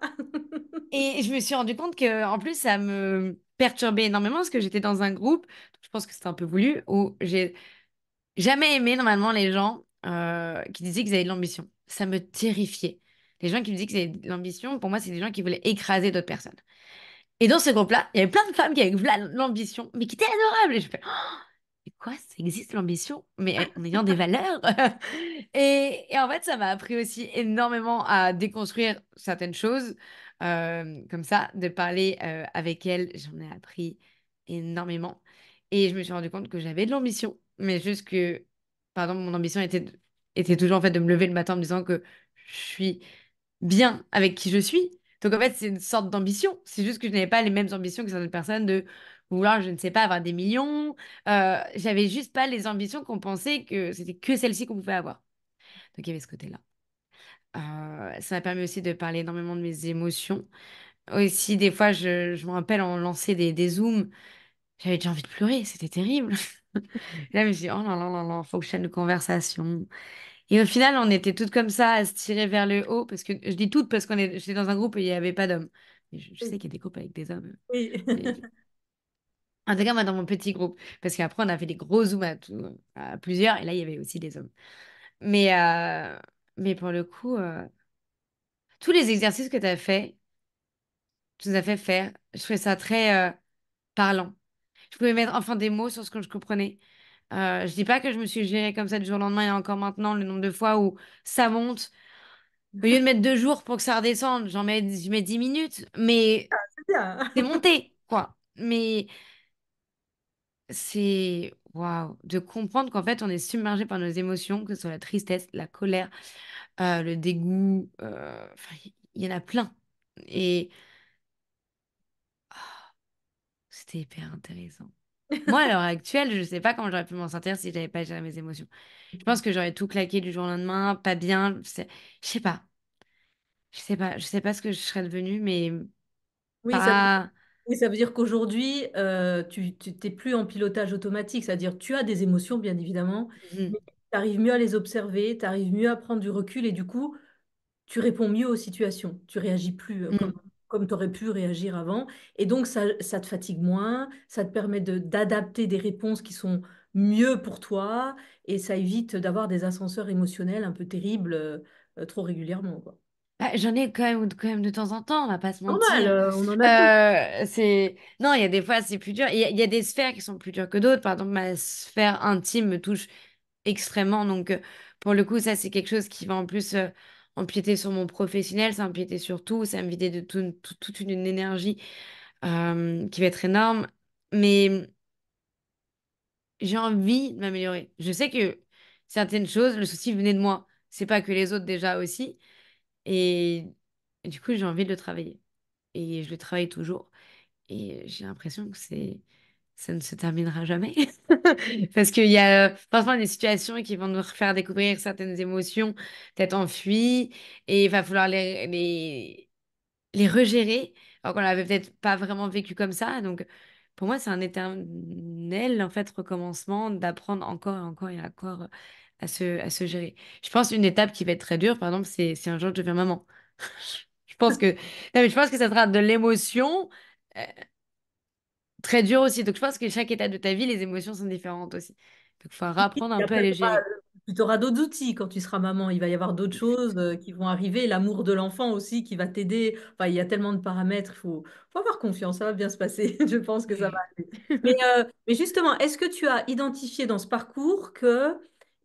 Et je me suis rendu compte que, en plus, ça me perturbait énormément parce que j'étais dans un groupe, je pense que c'était un peu voulu, où j'ai jamais aimé normalement les gens qui disaient qu'ils avaient de l'ambition. Ça me terrifiait. Les gens qui me disaient qu'ils avaient de l'ambition, pour moi, c'est des gens qui voulaient écraser d'autres personnes. Et dans ce groupe-là, il y avait plein de femmes qui avaient de l'ambition, mais qui étaient adorables. Et je fais, mais quoi, ça existe l'ambition, mais en ayant des valeurs. Et en fait, ça m'a appris aussi énormément à déconstruire certaines choses, comme ça, de parler avec elle, j'en ai appris énormément. Et je me suis rendu compte que j'avais de l'ambition, mais juste que, pardon, mon ambition était toujours en fait de me lever le matin en me disant que je suis bien avec qui je suis. Donc en fait, c'est une sorte d'ambition. C'est juste que je n'avais pas les mêmes ambitions que certaines personnes de vouloir, je ne sais pas, avoir des millions. J'avais juste pas les ambitions qu'on pensait que c'était que celles-ci qu'on pouvait avoir. Donc il y avait ce côté-là. Ça m'a permis aussi de parler énormément de mes émotions. Aussi, des fois, je me rappelle, on lançait des zooms. J'avais déjà envie de pleurer, c'était terrible. Là, je me suis dit, oh là là là là, faut que je chaîne de conversation. Et au final, on était toutes comme ça, à se tirer vers le haut, parce que je dis toutes parce j'étais dans un groupe et il n'y avait pas d'hommes. Mais je sais Oui. qu'il y a des groupes avec des hommes. Oui. Mais en tout cas, moi, dans mon petit groupe, parce qu'après, on a fait des gros zooms à plusieurs, et là, il y avait aussi des hommes. Mais, euh, mais pour le coup, tous les exercices que tu as fait, tu nous as fait faire, je trouvais ça très parlant. Je pouvais mettre enfin des mots sur ce que je comprenais. Je dis pas que je me suis gérée comme ça du jour au lendemain et encore maintenant, le nombre de fois où ça monte. Au lieu de mettre 2 jours pour que ça redescende, je mets 10 minutes, mais C'est bien. c'est monté, quoi. Mais c'est waouh, de comprendre qu'en fait, on est submergé par nos émotions, que ce soit la tristesse, la colère, le dégoût, enfin, il y en a plein. Et c'était hyper intéressant. Moi, à l'heure actuelle, je sais pas comment j'aurais pu m'en sortir si j'avais pas géré mes émotions. Je pense que j'aurais tout claqué du jour au lendemain, pas bien. Je sais pas. Je sais pas ce que je serais devenue, mais Oui, pas. ça veut dire qu'aujourd'hui, tu t'es plus en pilotage automatique, c'est-à-dire tu as des émotions, bien évidemment, Mhm. mais tu arrives mieux à les observer, tu arrives mieux à prendre du recul et du coup, tu réponds mieux aux situations, tu réagis plus comme... Mhm. comme tu aurais pu réagir avant. Et donc, ça te fatigue moins, ça te permet d'adapter des réponses qui sont mieux pour toi et ça évite d'avoir des ascenseurs émotionnels un peu terribles trop régulièrement, quoi. Bah, j'en ai quand même de temps en temps, on va pas se Normal, mentir. on en a tous. Non, il y a des fois c'est plus dur. Il y a des sphères qui sont plus dures que d'autres. Par exemple, ma sphère intime me touche extrêmement. Donc, pour le coup, ça, c'est quelque chose qui va en plus empiéter sur mon professionnel, ça empiéter sur tout, ça va me vider de toute une énergie qui va être énorme. Mais j'ai envie de m'améliorer. Je sais que certaines choses, le souci venait de moi. C'est pas que les autres déjà aussi. Et, et du coup, j'ai envie de le travailler. Et je le travaille toujours. Et j'ai l'impression que ça ne se terminera jamais. Parce qu'il y a parfois des situations qui vont nous faire découvrir certaines émotions, peut-être enfuies, et il va falloir les regérer, alors qu'on l'avait peut-être pas vraiment vécu comme ça. Donc, pour moi, c'est un éternel, en fait, recommencement d'apprendre encore et encore et encore à se gérer. Je pense une étape qui va être très dure, par exemple, c'est un jour je deviens maman. Je pense que, non, mais je pense que ça sera de l'émotion euh, très dure aussi. Donc, je pense que chaque étape de ta vie, les émotions sont différentes aussi. Donc, il faudra apprendre Et un peu à après, les gérer. tu auras d'autres outils quand tu seras maman. Il va y avoir d'autres choses qui vont arriver. L'amour de l'enfant aussi qui va t'aider. Enfin, il y a tellement de paramètres. Faut avoir confiance. Ça va bien se passer. Je pense que ça va Ouais. aller. Mais justement, est-ce que tu as identifié dans ce parcours que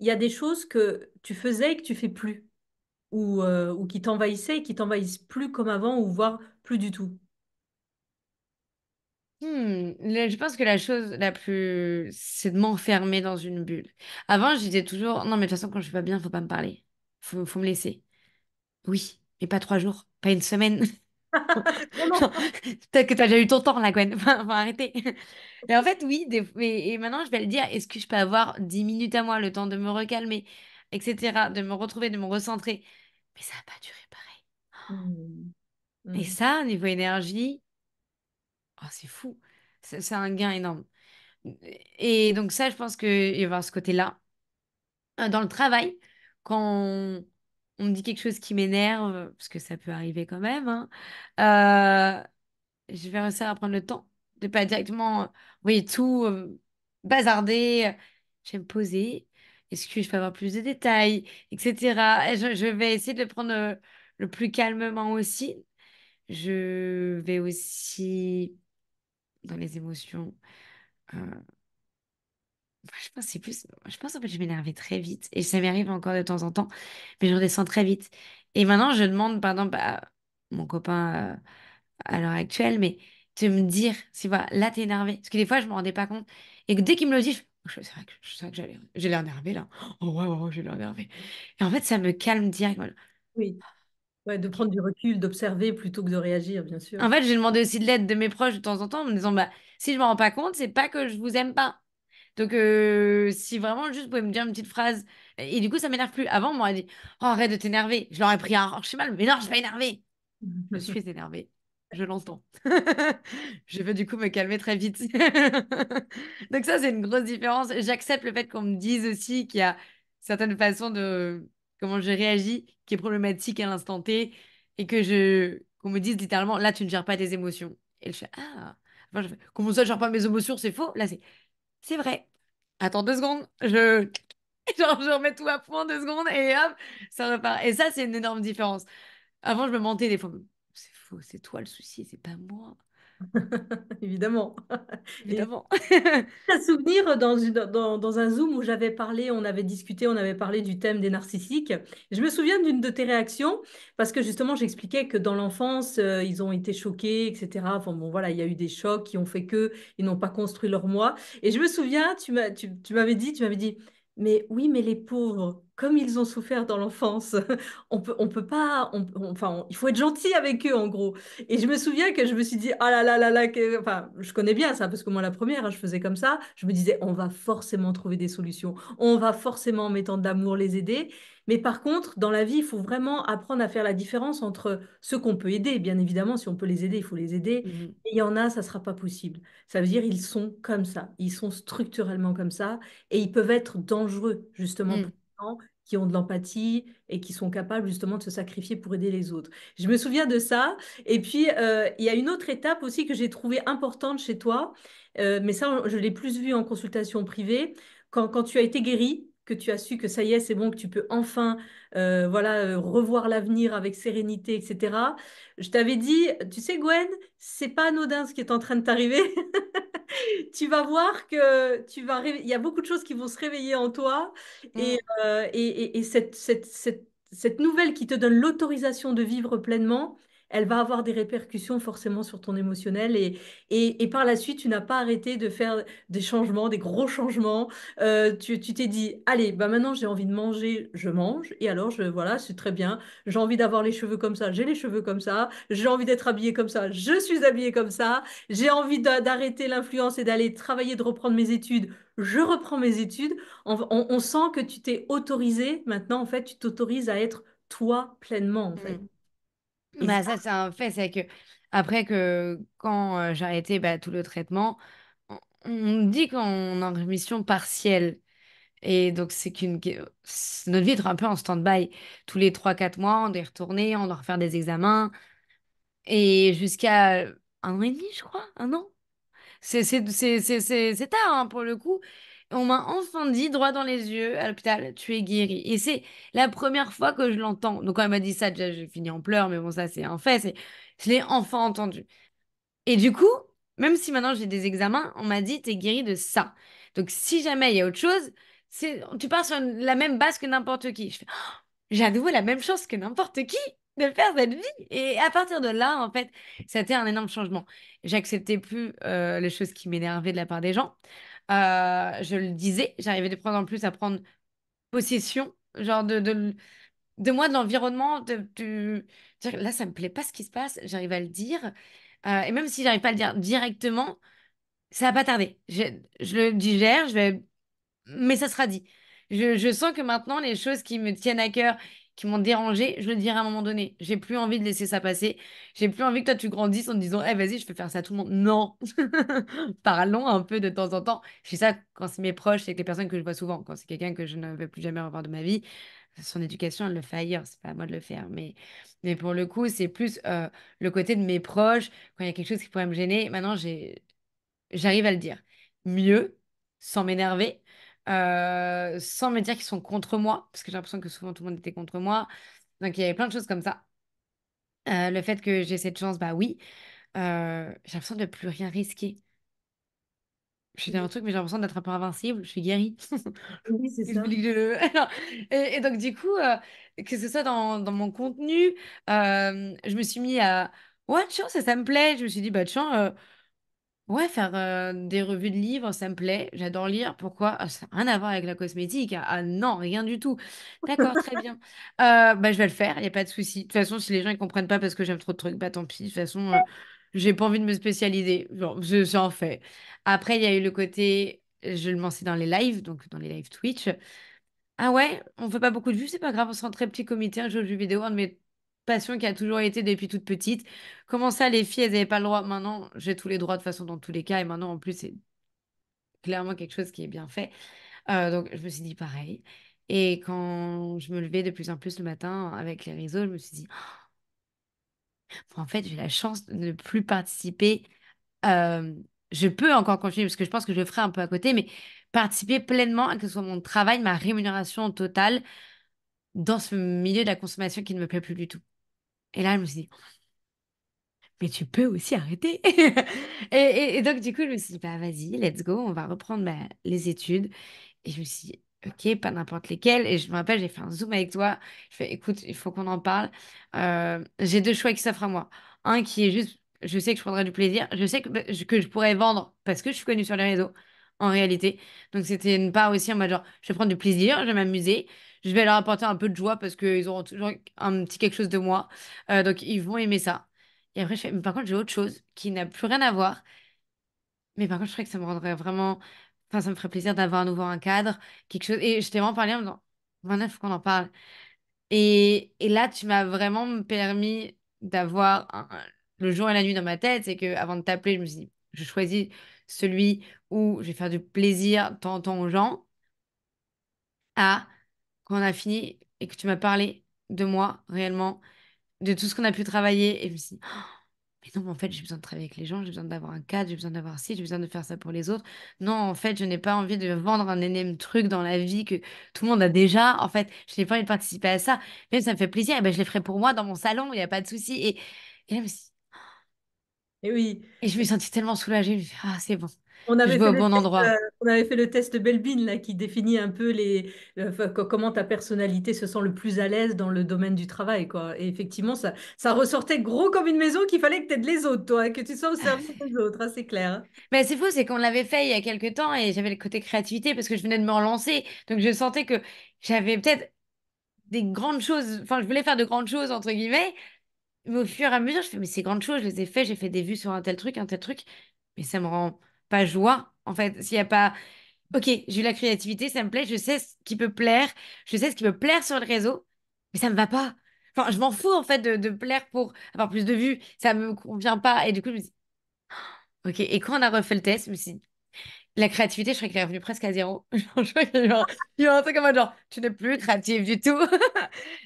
il y a des choses que tu faisais et que tu fais plus ou qui t'envahissaient et qui t'envahissent plus comme avant ou voire plus du tout? Je pense que la chose la plus, c'est de m'enfermer dans une bulle. Avant, je disais toujours, non, mais de toute façon, quand je vais pas bien, faut pas me parler. Faut me laisser. Oui, mais pas 3 jours, pas une semaine. Vraiment. Non, peut-être que t'as déjà eu ton temps, là, Gwen. Faut arrêter. Et en fait, oui, et maintenant, je vais le dire, est-ce que je peux avoir 10 minutes à moi, le temps de me recalmer, etc., de me retrouver, de me recentrer. Mais ça n'a pas duré pareil. Hmm. Et Hmm. ça, niveau énergie, oh, c'est fou. C'est un gain énorme. Et donc ça, je pense qu'il va y avoir ce côté-là. Dans le travail, quand on me dit quelque chose qui m'énerve, parce que ça peut arriver quand même, hein, euh, je vais réussir à prendre le temps de pas directement, oui, tout bazarder. Je vais me poser. Est-ce que je peux avoir plus de détails, etc. Et je vais essayer de le prendre le plus calmement aussi. Je vais aussi, dans les émotions, euh, je pense que c'est plus. Je pense en fait je m'énervais très vite. Et ça m'arrive encore de temps en temps. Mais je redescends très vite. Et maintenant, je demande, par exemple, à mon copain à l'heure actuelle, mais de me dire si voilà, là, t'es énervé. Parce que des fois, je me rendais pas compte. Et que dès qu'il me le dit, c'est vrai que j'ai l'air énervé là. Oh ouais, ouais, ouais, j'ai l'air énervé. Et en fait, ça me calme direct. Voilà. Oui. Ouais, de Ok. prendre du recul, d'observer plutôt que de réagir, bien En sûr. fait, j'ai demandé aussi de l'aide de mes proches de temps en temps en me disant, bah, si je me rends pas compte, c'est pas que je vous aime pas. Donc, si vraiment juste vous pouvez me dire une petite phrase, et du coup, ça m'énerve plus. Avant, on m'aurait dit, oh, arrête de t'énerver. Je l'aurais pris un archi mal, mais non, je suis pas énervée. Je suis énervée. Je l'entends. Je veux du coup me calmer très vite. Donc ça, c'est une grosse différence. J'accepte le fait qu'on me dise aussi qu'il y a certaines façons de comment je réagis qui est problématique à l'instant T et qu'on me dise littéralement, là, tu ne gères pas tes émotions. Et je fais, ah. Enfin, je fais, comment ça, je gère pas mes émotions, c'est faux. Là, c'est vrai. Attends 2 secondes. Genre, je remets tout à point 2 secondes et hop, ça repart. Et ça, c'est une énorme différence. Avant, je me mentais des fois. C'est faux, c'est toi le souci, c'est pas moi. Évidemment. Et Évidemment. un souvenir dans un Zoom où j'avais parlé, on avait discuté, on avait parlé du thème des narcissiques. Je me souviens d'une de tes réactions parce que justement, j'expliquais que dans l'enfance, ils ont été choqués, etc. Enfin bon, voilà, il y a eu des chocs qui ont fait que ils n'ont pas construit leur moi. Et je me souviens, tu m'avais dit, mais oui, mais les pauvres, comme ils ont souffert dans l'enfance, on peut pas, il faut être gentil avec eux, en gros. Et je me souviens que je me suis dit, ah là là là là, enfin, je connais bien ça, parce que moi, la première, hein, je faisais comme ça. Je me disais, on va forcément trouver des solutions. On va forcément, en mettant de l'amour, les aider. Mais par contre, dans la vie, il faut vraiment apprendre à faire la différence entre ceux qu'on peut aider. Bien évidemment, si on peut les aider, il faut les aider. Mhm. Et il y en a, ça ne sera pas possible. Ça veut dire ils sont comme ça. Ils sont structurellement comme ça. Et ils peuvent être dangereux, justement, pour Mhm. les gens qui ont de l'empathie et qui sont capables justement de se sacrifier pour aider les autres. Je me souviens de ça. Et puis, il y a une autre étape aussi que j'ai trouvée importante chez toi, mais ça, je l'ai plus vu en consultation privée. Quand tu as été guéri, que tu as su que ça y est, c'est bon, que tu peux enfin voilà, revoir l'avenir avec sérénité, etc. Je t'avais dit, tu sais, Gwen, c'est pas anodin ce qui est en train de t'arriver. Tu vas voir que il y a beaucoup de choses qui vont se réveiller en toi et, Mm. et cette nouvelle qui te donne l'autorisation de vivre pleinement, elle va avoir des répercussions forcément sur ton émotionnel et par la suite, tu n'as pas arrêté de faire des changements, des gros changements. Tu t'es dit, allez, bah maintenant j'ai envie de manger, je mange et alors voilà, c'est très bien. J'ai envie d'avoir les cheveux comme ça, j'ai les cheveux comme ça. J'ai envie d'être habillée comme ça, je suis habillée comme ça. J'ai envie d'arrêter l'influence et d'aller travailler, de reprendre mes études. Je reprends mes études. On sent que tu t'es autorisé. Maintenant, en fait, tu t'autorises à être toi pleinement, en fait. Mm. Et Bah, ça, ça, c'est un fait. C'est que, après que, quand j'ai arrêté bah, tout le traitement, on dit qu'on est en rémission partielle. Et donc, notre vie est un peu en stand-by. Tous les 3 4 mois, on doit y retourner, on doit refaire des examens. Et jusqu'à 1 an et demi, je crois, 1 an. C'est tard, hein, pour le coup. On m'a enfin dit droit dans les yeux à l'hôpital, tu es guéri. Et c'est la première fois que je l'entends. Donc quand elle m'a dit ça, déjà, j'ai fini en pleurs, mais bon, ça, c'est un fait. Je l'ai enfin entendu. Et du coup, même si maintenant j'ai des examens, on m'a dit, t'es guéri de ça. Donc si jamais il y a autre chose, tu pars sur la même base que n'importe qui. J'ai à nouveau la même chance que n'importe qui de faire cette vie. Et à partir de là, en fait, ça a été un énorme changement. J'acceptais plus les choses qui m'énervaient de la part des gens. Je le disais, j'arrivais de plus en plus à prendre possession, genre de moi, de l'environnement, dire, là, ça me plaît pas ce qui se passe, j'arrive à le dire. Et même si j'arrive pas à le dire directement, ça va pas tarder. Je le digère, mais ça sera dit. Je sens que maintenant, les choses qui me tiennent à cœur, qui m'ont dérangé, je le dirai à un moment donné. J'ai plus envie de laisser ça passer. J'ai plus envie que toi, tu grandisses en te disant, eh, vas-y, je peux faire ça à tout le monde. Non. Parlons un peu de temps en temps. Je fais ça quand c'est mes proches, c'est avec les personnes que je vois souvent. Quand c'est quelqu'un que je ne vais plus jamais revoir de ma vie, son éducation, elle le fait ailleurs. C'est pas à moi de le faire. Mais pour le coup, c'est plus le côté de mes proches. Quand il y a quelque chose qui pourrait me gêner, maintenant, j'arrive à le dire mieux, sans m'énerver, sans me dire qu'ils sont contre moi, parce que j'ai l'impression que souvent tout le monde était contre moi. Donc il y avait plein de choses comme ça. Le fait que j'ai cette chance, bah oui, j'ai l'impression de plus rien risquer. Je vais dire un truc, mais j'ai l'impression d'être un peu invincible. Je suis guérie. oui, c'est Je ça. voulais que Alors, et donc du coup, que ce soit dans mon contenu, je me suis mis à... Ouais, tiens, ça me plaît. Je me suis dit, bah tiens, ouais, faire des revues de livres, ça me plaît. J'adore lire. Pourquoi? Ah, ça n'a rien à voir avec la cosmétique. Ah non, rien du tout. D'accord, très bien. Bah, je vais le faire, il n'y a pas de souci. De toute façon, si les gens ne comprennent pas parce que j'aime trop de trucs, bah tant pis. De toute façon, j'ai pas envie de me spécialiser. Genre, j'en fais. Après, il y a eu le côté, je le mentionne dans les lives, donc dans les lives Twitch. Ah ouais, on fait pas beaucoup de vues, c'est pas grave, on sera un très petit comité, un jeu de jeux vidéo, un de mes passions qui a toujours été depuis toute petite. Comment ça, les filles, elles n'avaient pas le droit? Maintenant, j'ai tous les droits de toute façon dans tous les cas, et maintenant, en plus, c'est clairement quelque chose qui est bien fait. Donc, je me suis dit pareil. Et quand je me levais de plus en plus le matin avec les réseaux, je me suis dit, oh, en fait, j'ai la chance de ne plus participer. Euh, je peux encore continuer parce que je pense que je le ferai un peu à côté, mais participer pleinement à que ce soit mon travail, ma rémunération totale dans ce milieu de la consommation qui ne me plaît plus du tout. Et là, je me suis dit, mais tu peux aussi arrêter. Et donc, du coup, je me suis dit, bah vas-y, let's go, on va reprendre bah, les études. Et je me suis dit, ok, pas n'importe lesquelles. Et je me rappelle, j'ai fait un Zoom avec toi. Je fais, écoute, il faut qu'on en parle. J'ai deux choix qui s'offrent à moi. Un qui est juste, je sais que je prendrai du plaisir. Je sais que je pourrais vendre parce que je suis connue sur les réseaux, en réalité. Donc, c'était une part aussi en mode genre, je vais prendre du plaisir, je vais m'amuser. Je vais leur apporter un peu de joie parce qu'ils auront toujours un petit quelque chose de moi. Donc, ils vont aimer ça. Et après, je fais, mais par contre, j'ai autre chose qui n'a plus rien à voir. Mais par contre, je crois que ça me rendrait vraiment. Enfin, ça me ferait plaisir d'avoir à nouveau un cadre, quelque chose. Et je t'ai vraiment parlé en me disant, maintenant, il faut qu'on en parle. Et là, tu m'as vraiment permis d'avoir le jour et la nuit dans ma tête. C'est que avant de t'appeler, je me suis dit, je choisis celui où je vais faire du plaisir tant aux gens. quand on a fini et que tu m'as parlé de moi, réellement, de tout ce qu'on a pu travailler, et je me suis dit, mais non, mais en fait, j'ai besoin de travailler avec les gens, j'ai besoin d'avoir un cadre, j'ai besoin d'avoir ci, j'ai besoin de faire ça pour les autres. Non, en fait, je n'ai pas envie de vendre un énième truc dans la vie que tout le monde a déjà. En fait, je n'ai pas envie de participer à ça. Même si ça me fait plaisir, et ben, je les ferai pour moi dans mon salon, il n'y a pas de souci. Et là, Et oui. et je me suis sentie tellement soulagée. Je me suis dit, ah, c'est bon, On je avait vais fait au le bon test, endroit. on avait fait le test Belbin là, qui définit un peu enfin, comment ta personnalité se sent le plus à l'aise dans le domaine du travail, quoi. Et effectivement, ça ressortait gros comme une maison qu'il fallait que tu aides les autres, toi, que tu sois au service des autres, hein, c'est clair. Hein. Mais c'est fou, c'est qu'on l'avait fait il y a quelques temps et j'avais le côté créativité parce que je venais de me relancer. Donc je sentais que j'avais peut-être des grandes choses, enfin je voulais faire de grandes choses entre guillemets, mais au fur et à mesure, je fais mais ces grandes choses, je les ai fait, j'ai fait des vues sur un tel truc, mais ça me rend pas joie en fait. S'il y a pas, ok, j'ai eu la créativité, ça me plaît, je sais ce qui peut plaire, je sais ce qui peut plaire sur le réseau, mais ça me va pas. Enfin, je m'en fous en fait de plaire pour avoir plus de vues, ça me convient pas et du coup je me dis ok. Et quand on a refait le test, je me suis dit, la créativité, je crois qu'elle est revenue presque à zéro. Genre, je crois qu'il y a eu un truc en mode genre, tu n'es plus créative du tout.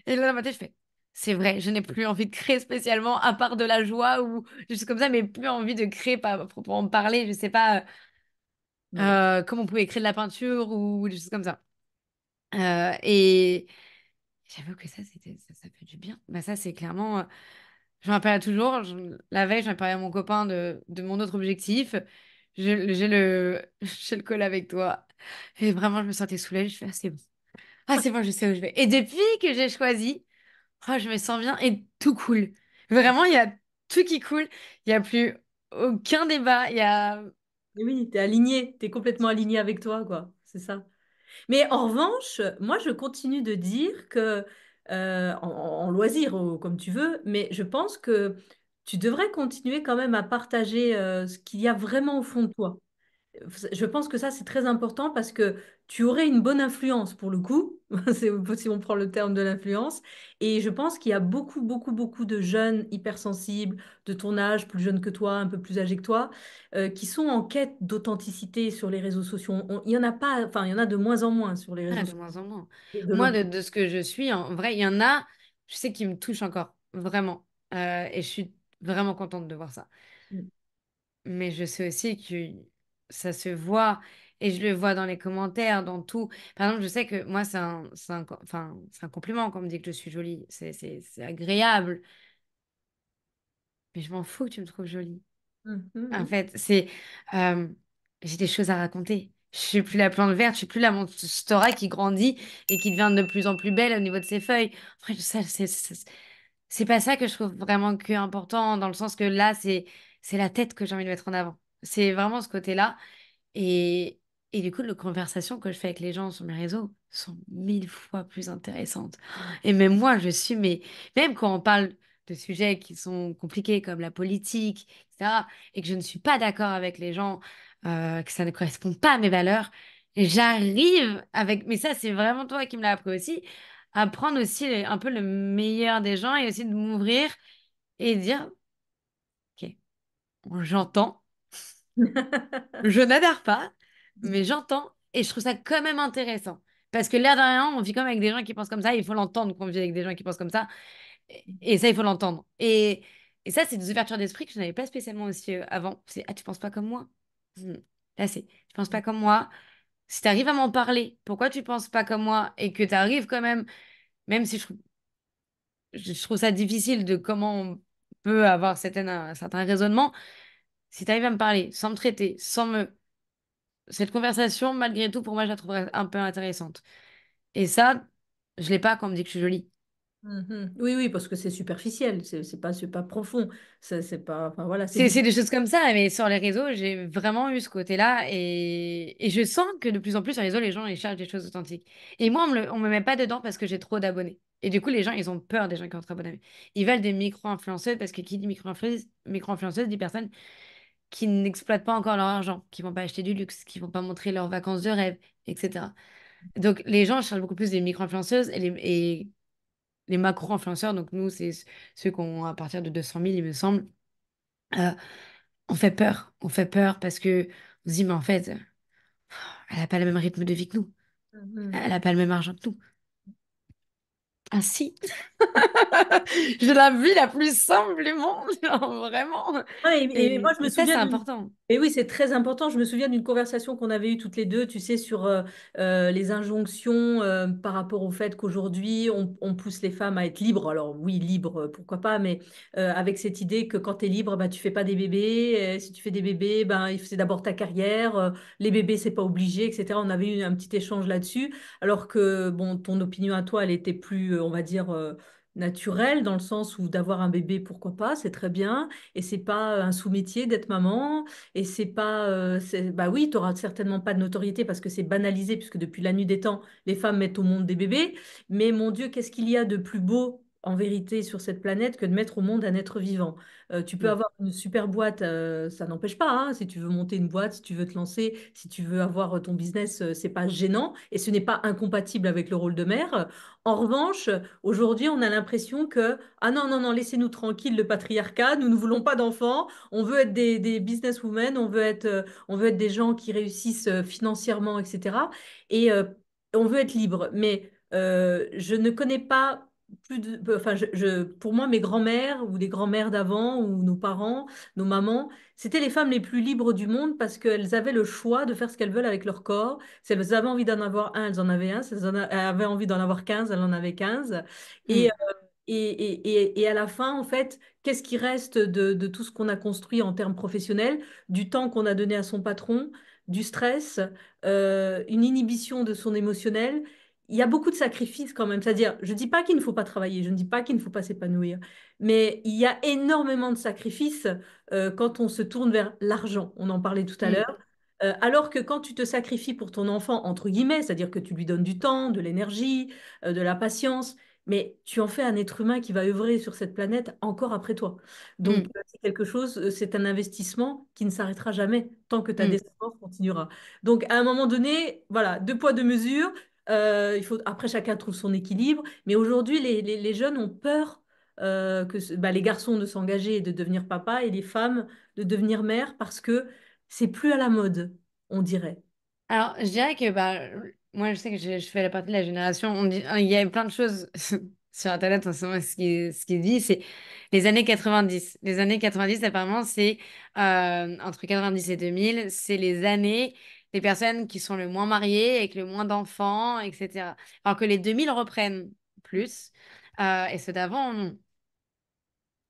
Et là, dans ma tête, je fais, c'est vrai, je n'ai plus envie de créer spécialement, à part de la joie ou des choses comme ça, mais plus envie de créer pas, pour en parler. Je sais pas Ouais. comment on pouvait créer de la peinture ou des choses comme ça. Et j'avoue que ça, ça fait du bien. Bah, ça, c'est clairement. Je me rappelle toujours, la veille, j'en parlais à mon copain de mon autre objectif. J'ai le call avec toi. Et vraiment, je me sentais soulagée. Je fais, ah, c'est bon. Ah, c'est bon, je sais où je vais. Et depuis que j'ai choisi, oh, je me sens bien et tout cool. Vraiment, il y a tout qui coule. Il n'y a plus aucun débat. Il y a... Et oui, tu es aligné, tu es complètement aligné avec toi, quoi. C'est ça. Mais en revanche, moi, je continue de dire que, en loisir, ou comme tu veux, mais je pense que tu devrais continuer quand même à partager ce qu'il y a vraiment au fond de toi. Je pense que ça, c'est très important parce que tu aurais une bonne influence pour le coup, si on prend le terme de l'influence. Et je pense qu'il y a beaucoup, beaucoup, beaucoup de jeunes hypersensibles de ton âge, plus jeunes que toi, un peu plus âgés que toi, qui sont en quête d'authenticité sur les réseaux sociaux. Il y en a pas, enfin, il y en a de moins en moins sur les Ah, réseaux de sociaux. moins en moins. De Moi, l'opinion. de ce que je suis, en vrai, il y en a, je sais, qui me touchent encore. Vraiment. Et je suis vraiment contente de voir ça. Mais je sais aussi que ça se voit et je le vois dans les commentaires, dans tout. Par exemple, je sais que moi, enfin, c'est un compliment quand on me dit que je suis jolie. C'est agréable, mais je m'en fous que tu me trouves jolie. Mhm, En mhm. fait, euh, j'ai des choses à raconter. Je suis plus la plante verte, je suis plus la monstera qui grandit et qui devient de plus en plus belle au niveau de ses feuilles. Après, c'est pas ça que je trouve vraiment que important, dans le sens que là, c'est la tête que j'ai envie de mettre en avant. C'est vraiment ce côté-là. Et, et du coup, les conversations que je fais avec les gens sur mes réseaux sont 1000 fois plus intéressantes. Et même moi, je suis, mais même quand on parle de sujets qui sont compliqués comme la politique, etc., et que je ne suis pas d'accord avec les gens, que ça ne correspond pas à mes valeurs, j'arrive avec, mais ça, c'est vraiment toi qui me l'as appris aussi, à prendre aussi un peu le meilleur des gens et aussi de m'ouvrir et dire, OK, j'entends. Je n'adhère pas, mais j'entends et je trouve ça quand même intéressant. Parce que l'air de rien, on vit quand même avec des gens qui pensent comme ça. Il faut l'entendre qu'on vit avec des gens qui pensent comme ça. Et ça, il faut l'entendre. Et ça, c'est des ouvertures d'esprit que je n'avais pas spécialement aussi avant. C'est, ah, tu penses pas comme moi? Hmm. Là, c'est, tu penses pas comme moi. Si tu arrives à m'en parler, pourquoi tu penses pas comme moi? Et que tu arrives quand même, même si je trouve ça difficile de comment on peut avoir un certain raisonnement, si tu arrives à me parler sans me traiter, sans me cette conversation, malgré tout, pour moi, je la trouverais un peu intéressante. Et ça, je l'ai pas quand on me dit que je suis jolie. Mhm. Oui, oui, parce que c'est superficiel, c'est pas profond, c'est pas, enfin voilà, c'est C'est du. des choses comme ça, mais sur les réseaux, j'ai vraiment eu ce côté-là et je sens que de plus en plus sur les réseaux, les gens ils cherchent des choses authentiques. Et moi, on me met pas dedans parce que j'ai trop d'abonnés. Et du coup, les gens, ils ont peur des gens qui ont trop d'abonnés. Ils veulent des micro-influenceuses parce que qui dit micro-influenceuse dit personne qui n'exploitent pas encore leur argent, qui vont pas acheter du luxe, qui vont pas montrer leurs vacances de rêve, etc. Donc, les gens cherchent beaucoup plus des micro-influenceuses et les macro-influenceurs, donc nous, c'est ceux qui ont à partir de 200 000, il me semble. Euh, on fait peur. On fait peur parce que on se dit, mais en fait, elle n'a pas le même rythme de vie que nous. Mhm. Elle n'a pas le même argent que nous. Ah si, je la vie la plus simple du monde, genre, vraiment. Ouais, et moi, je me Et ça, souviens c'est d'une... important. Et oui, c'est très important. Je me souviens d'une conversation qu'on avait eue toutes les deux, tu sais, sur les injonctions par rapport au fait qu'aujourd'hui, on pousse les femmes à être libres. Alors oui, libres, pourquoi pas, mais avec cette idée que quand tu es libre, bah, tu fais pas des bébés. Si tu fais des bébés, ben, c'est d'abord ta carrière. Les bébés, c'est pas obligé, etc. On avait eu un petit échange là-dessus. Alors que, bon, ton opinion à toi, elle était plus, on va dire... naturelle dans le sens où d'avoir un bébé, pourquoi pas, c'est très bien et c'est pas un sous-métier d'être maman et c'est pas bah oui, tu auras certainement pas de notoriété parce que c'est banalisé puisque depuis la nuit des temps, les femmes mettent au monde des bébés, mais mon Dieu, qu'est-ce qu'il y a de plus beau en vérité sur cette planète que de mettre au monde un être vivant. Tu peux Mm. avoir une super boîte, ça n'empêche pas, hein, si tu veux monter une boîte, si tu veux te lancer, si tu veux avoir ton business, c'est pas gênant et ce n'est pas incompatible avec le rôle de mère. En revanche, aujourd'hui, on a l'impression que ah non, non, non, laissez-nous tranquille, le patriarcat, nous ne voulons pas d'enfants, on veut être des businesswomen, on veut être des gens qui réussissent financièrement, etc. Et on veut être libre. Mais je ne connais pas plus de... Enfin, pour moi, mes grands-mères ou les grands-mères d'avant ou nos parents, nos mamans, c'était les femmes les plus libres du monde parce qu'elles avaient le choix de faire ce qu'elles veulent avec leur corps. Si elles avaient envie d'en avoir un, elles en avaient un. Si elles avaient envie d'en avoir 15, elles en avaient 15. Et Mm. et à la fin, en fait, qu'est-ce qui reste de tout ce qu'on a construit en termes professionnels, du temps qu'on a donné à son patron, du stress, une inhibition de son émotionnel? Il y a beaucoup de sacrifices quand même. C'est-à-dire, je ne dis pas qu'il ne faut pas travailler, je ne dis pas qu'il ne faut pas s'épanouir, mais il y a énormément de sacrifices quand on se tourne vers l'argent. On en parlait tout à Mm. l'heure. Alors que quand tu te sacrifies pour ton enfant, entre guillemets, c'est-à-dire que tu lui donnes du temps, de l'énergie, de la patience, mais tu en fais un être humain qui va œuvrer sur cette planète encore après toi. Donc, Mm. c'est quelque chose, c'est un investissement qui ne s'arrêtera jamais tant que ta Mm. descendance continuera. Donc, à un moment donné, voilà, deux poids, deux mesures. Il faut, après, chacun trouve son équilibre. Mais aujourd'hui, les jeunes ont peur bah, les garçons de s'engager et de devenir papa et les femmes de devenir mère parce que c'est plus à la mode, on dirait. Alors, je dirais que bah, moi, je sais que je fais la partie de la génération. On dit, il y a plein de choses sur Internet en ce moment. Ce qui dit, c'est les années 90. Les années 90, apparemment, c'est entre 90 et 2000, c'est les années des personnes qui sont le moins mariées, avec le moins d'enfants, etc. Alors que les 2000 reprennent plus. Et ceux d'avant, non.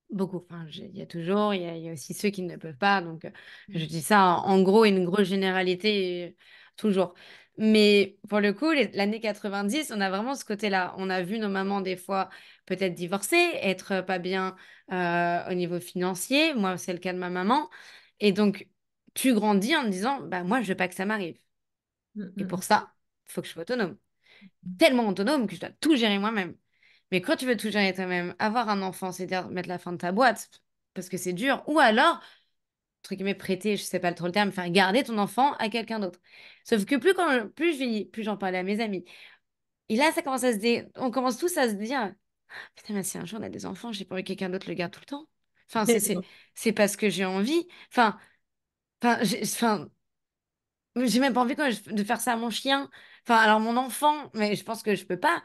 Beaucoup. Enfin, il y a toujours, il y a aussi ceux qui ne peuvent pas. Donc, je dis ça en gros, une grosse généralité, toujours. Mais pour le coup, l'année 90, on a vraiment ce côté-là. On a vu nos mamans, des fois, peut-être divorcer, être pas bien au niveau financier. Moi, c'est le cas de ma maman. Et donc, tu grandis en te disant, bah, moi, je veux pas que ça m'arrive. Mm, Et mm, pour ça, il faut que je sois autonome. Tellement autonome que je dois tout gérer moi-même. Mais quand tu veux tout gérer toi-même, avoir un enfant, c'est-à-dire mettre la fin de ta boîte, parce que c'est dur, ou alors, entre guillemets, prêter, je sais pas trop le terme, enfin, garder ton enfant à quelqu'un d'autre. Sauf que plus je vieillis, plus j'en parlais à mes amis. Et là, ça commence on commence tous à se dire, putain, mais si un jour on a des enfants, j'ai pas envie que quelqu'un d'autre le garde tout le temps. Enfin, mm. c'est parce que j'ai envie. Enfin, j'ai même pas envie de faire ça à mon chien. Enfin, alors mon enfant, mais je pense que je peux pas.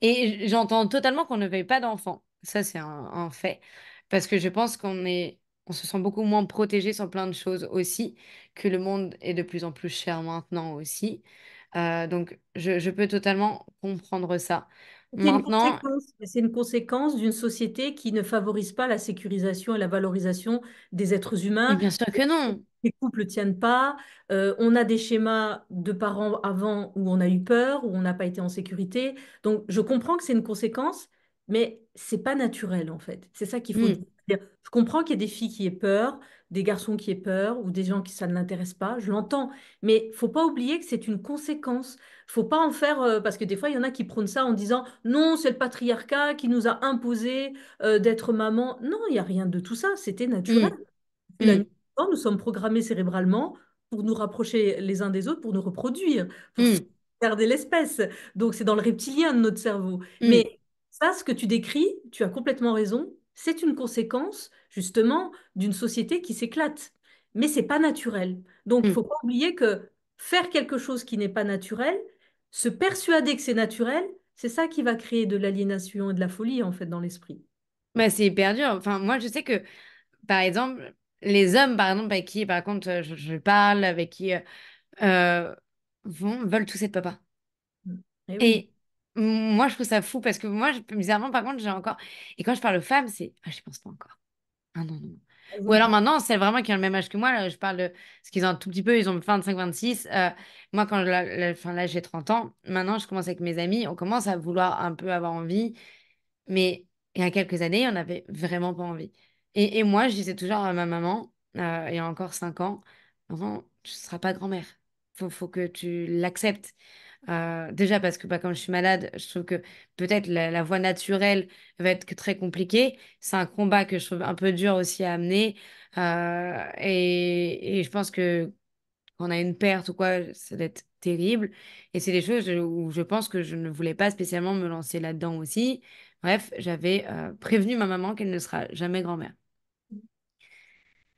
Et j'entends totalement qu'on ne veuille pas d'enfants. Ça, c'est un fait. Parce que je pense on se sent beaucoup moins protégé sur plein de choses aussi, que le monde est de plus en plus cher maintenant aussi. Donc, je peux totalement comprendre ça. Maintenant, C'est une conséquence d'une société qui ne favorise pas la sécurisation et la valorisation des êtres mais humains. bien sûr que non. Les couples ne tiennent pas. On a des schémas de parents avant où on a eu peur, où on n'a pas été en sécurité. Donc, je comprends que c'est une conséquence, mais c'est pas naturel en fait. C'est ça qu'il faut dire. Hmm, Je comprends qu'il y ait des filles qui aient peur, des garçons qui aient peur, ou des gens qui ça ne l'intéresse pas. Je l'entends, mais faut pas oublier que c'est une conséquence. Faut pas en faire parce que des fois il y en a qui prônent ça en disant non, c'est le patriarcat qui nous a imposé d'être maman. Non, il y a rien de tout ça. C'était naturel. hmm, Depuis la hmm, nuit des temps, nous sommes programmés cérébralement pour nous rapprocher les uns des autres, pour nous reproduire, pour hmm, garder l'espèce. Donc, c'est dans le reptilien de notre cerveau. hmm, Mais ça, ce que tu décris, tu as complètement raison, c'est une conséquence, justement, d'une société qui s'éclate. Mais c'est pas naturel. Donc, il hmm. faut pas oublier que faire quelque chose qui n'est pas naturel, se persuader que c'est naturel, C'est ça qui va créer de l'aliénation et de la folie, en fait, dans l'esprit. Bah, c'est hyper dur. Enfin, moi, je sais que, par exemple, les hommes, par exemple, avec qui, par contre, je parle, avec qui euh, veulent tous être papa. Mm. Eh oui. Et moi, je trouve ça fou parce que moi, bizarrement, par contre, j'ai encore. Et quand je parle aux femmes, c'est. Ah, je pense pas encore. Ah non, non, non. Ou Elles ont alors pas- maintenant, c'est vraiment qui ont le même âge que moi. Là, je parle de. Parce qu'ils ont un tout petit peu, ils ont 25, 26. Moi, quand enfin, là, j'ai 30 ans. Maintenant, je commence avec mes amis. On commence à vouloir un peu avoir envie. Mais il y a quelques années, on n'avait vraiment pas envie. Et moi, je disais toujours à ma maman, il y a encore 5 ans, maman, tu ne seras pas grand-mère. Faut que tu l'acceptes. Déjà parce que bah, comme je suis malade, je trouve que peut-être la voie naturelle va être que très compliquée. C'est un combat que je trouve un peu dur aussi à amener. Et je pense que quand on a une perte ou quoi, ça doit être terrible. Et c'est des choses où je pense que je ne voulais pas spécialement me lancer là-dedans aussi. Bref, j'avais prévenu ma maman qu'elle ne sera jamais grand-mère.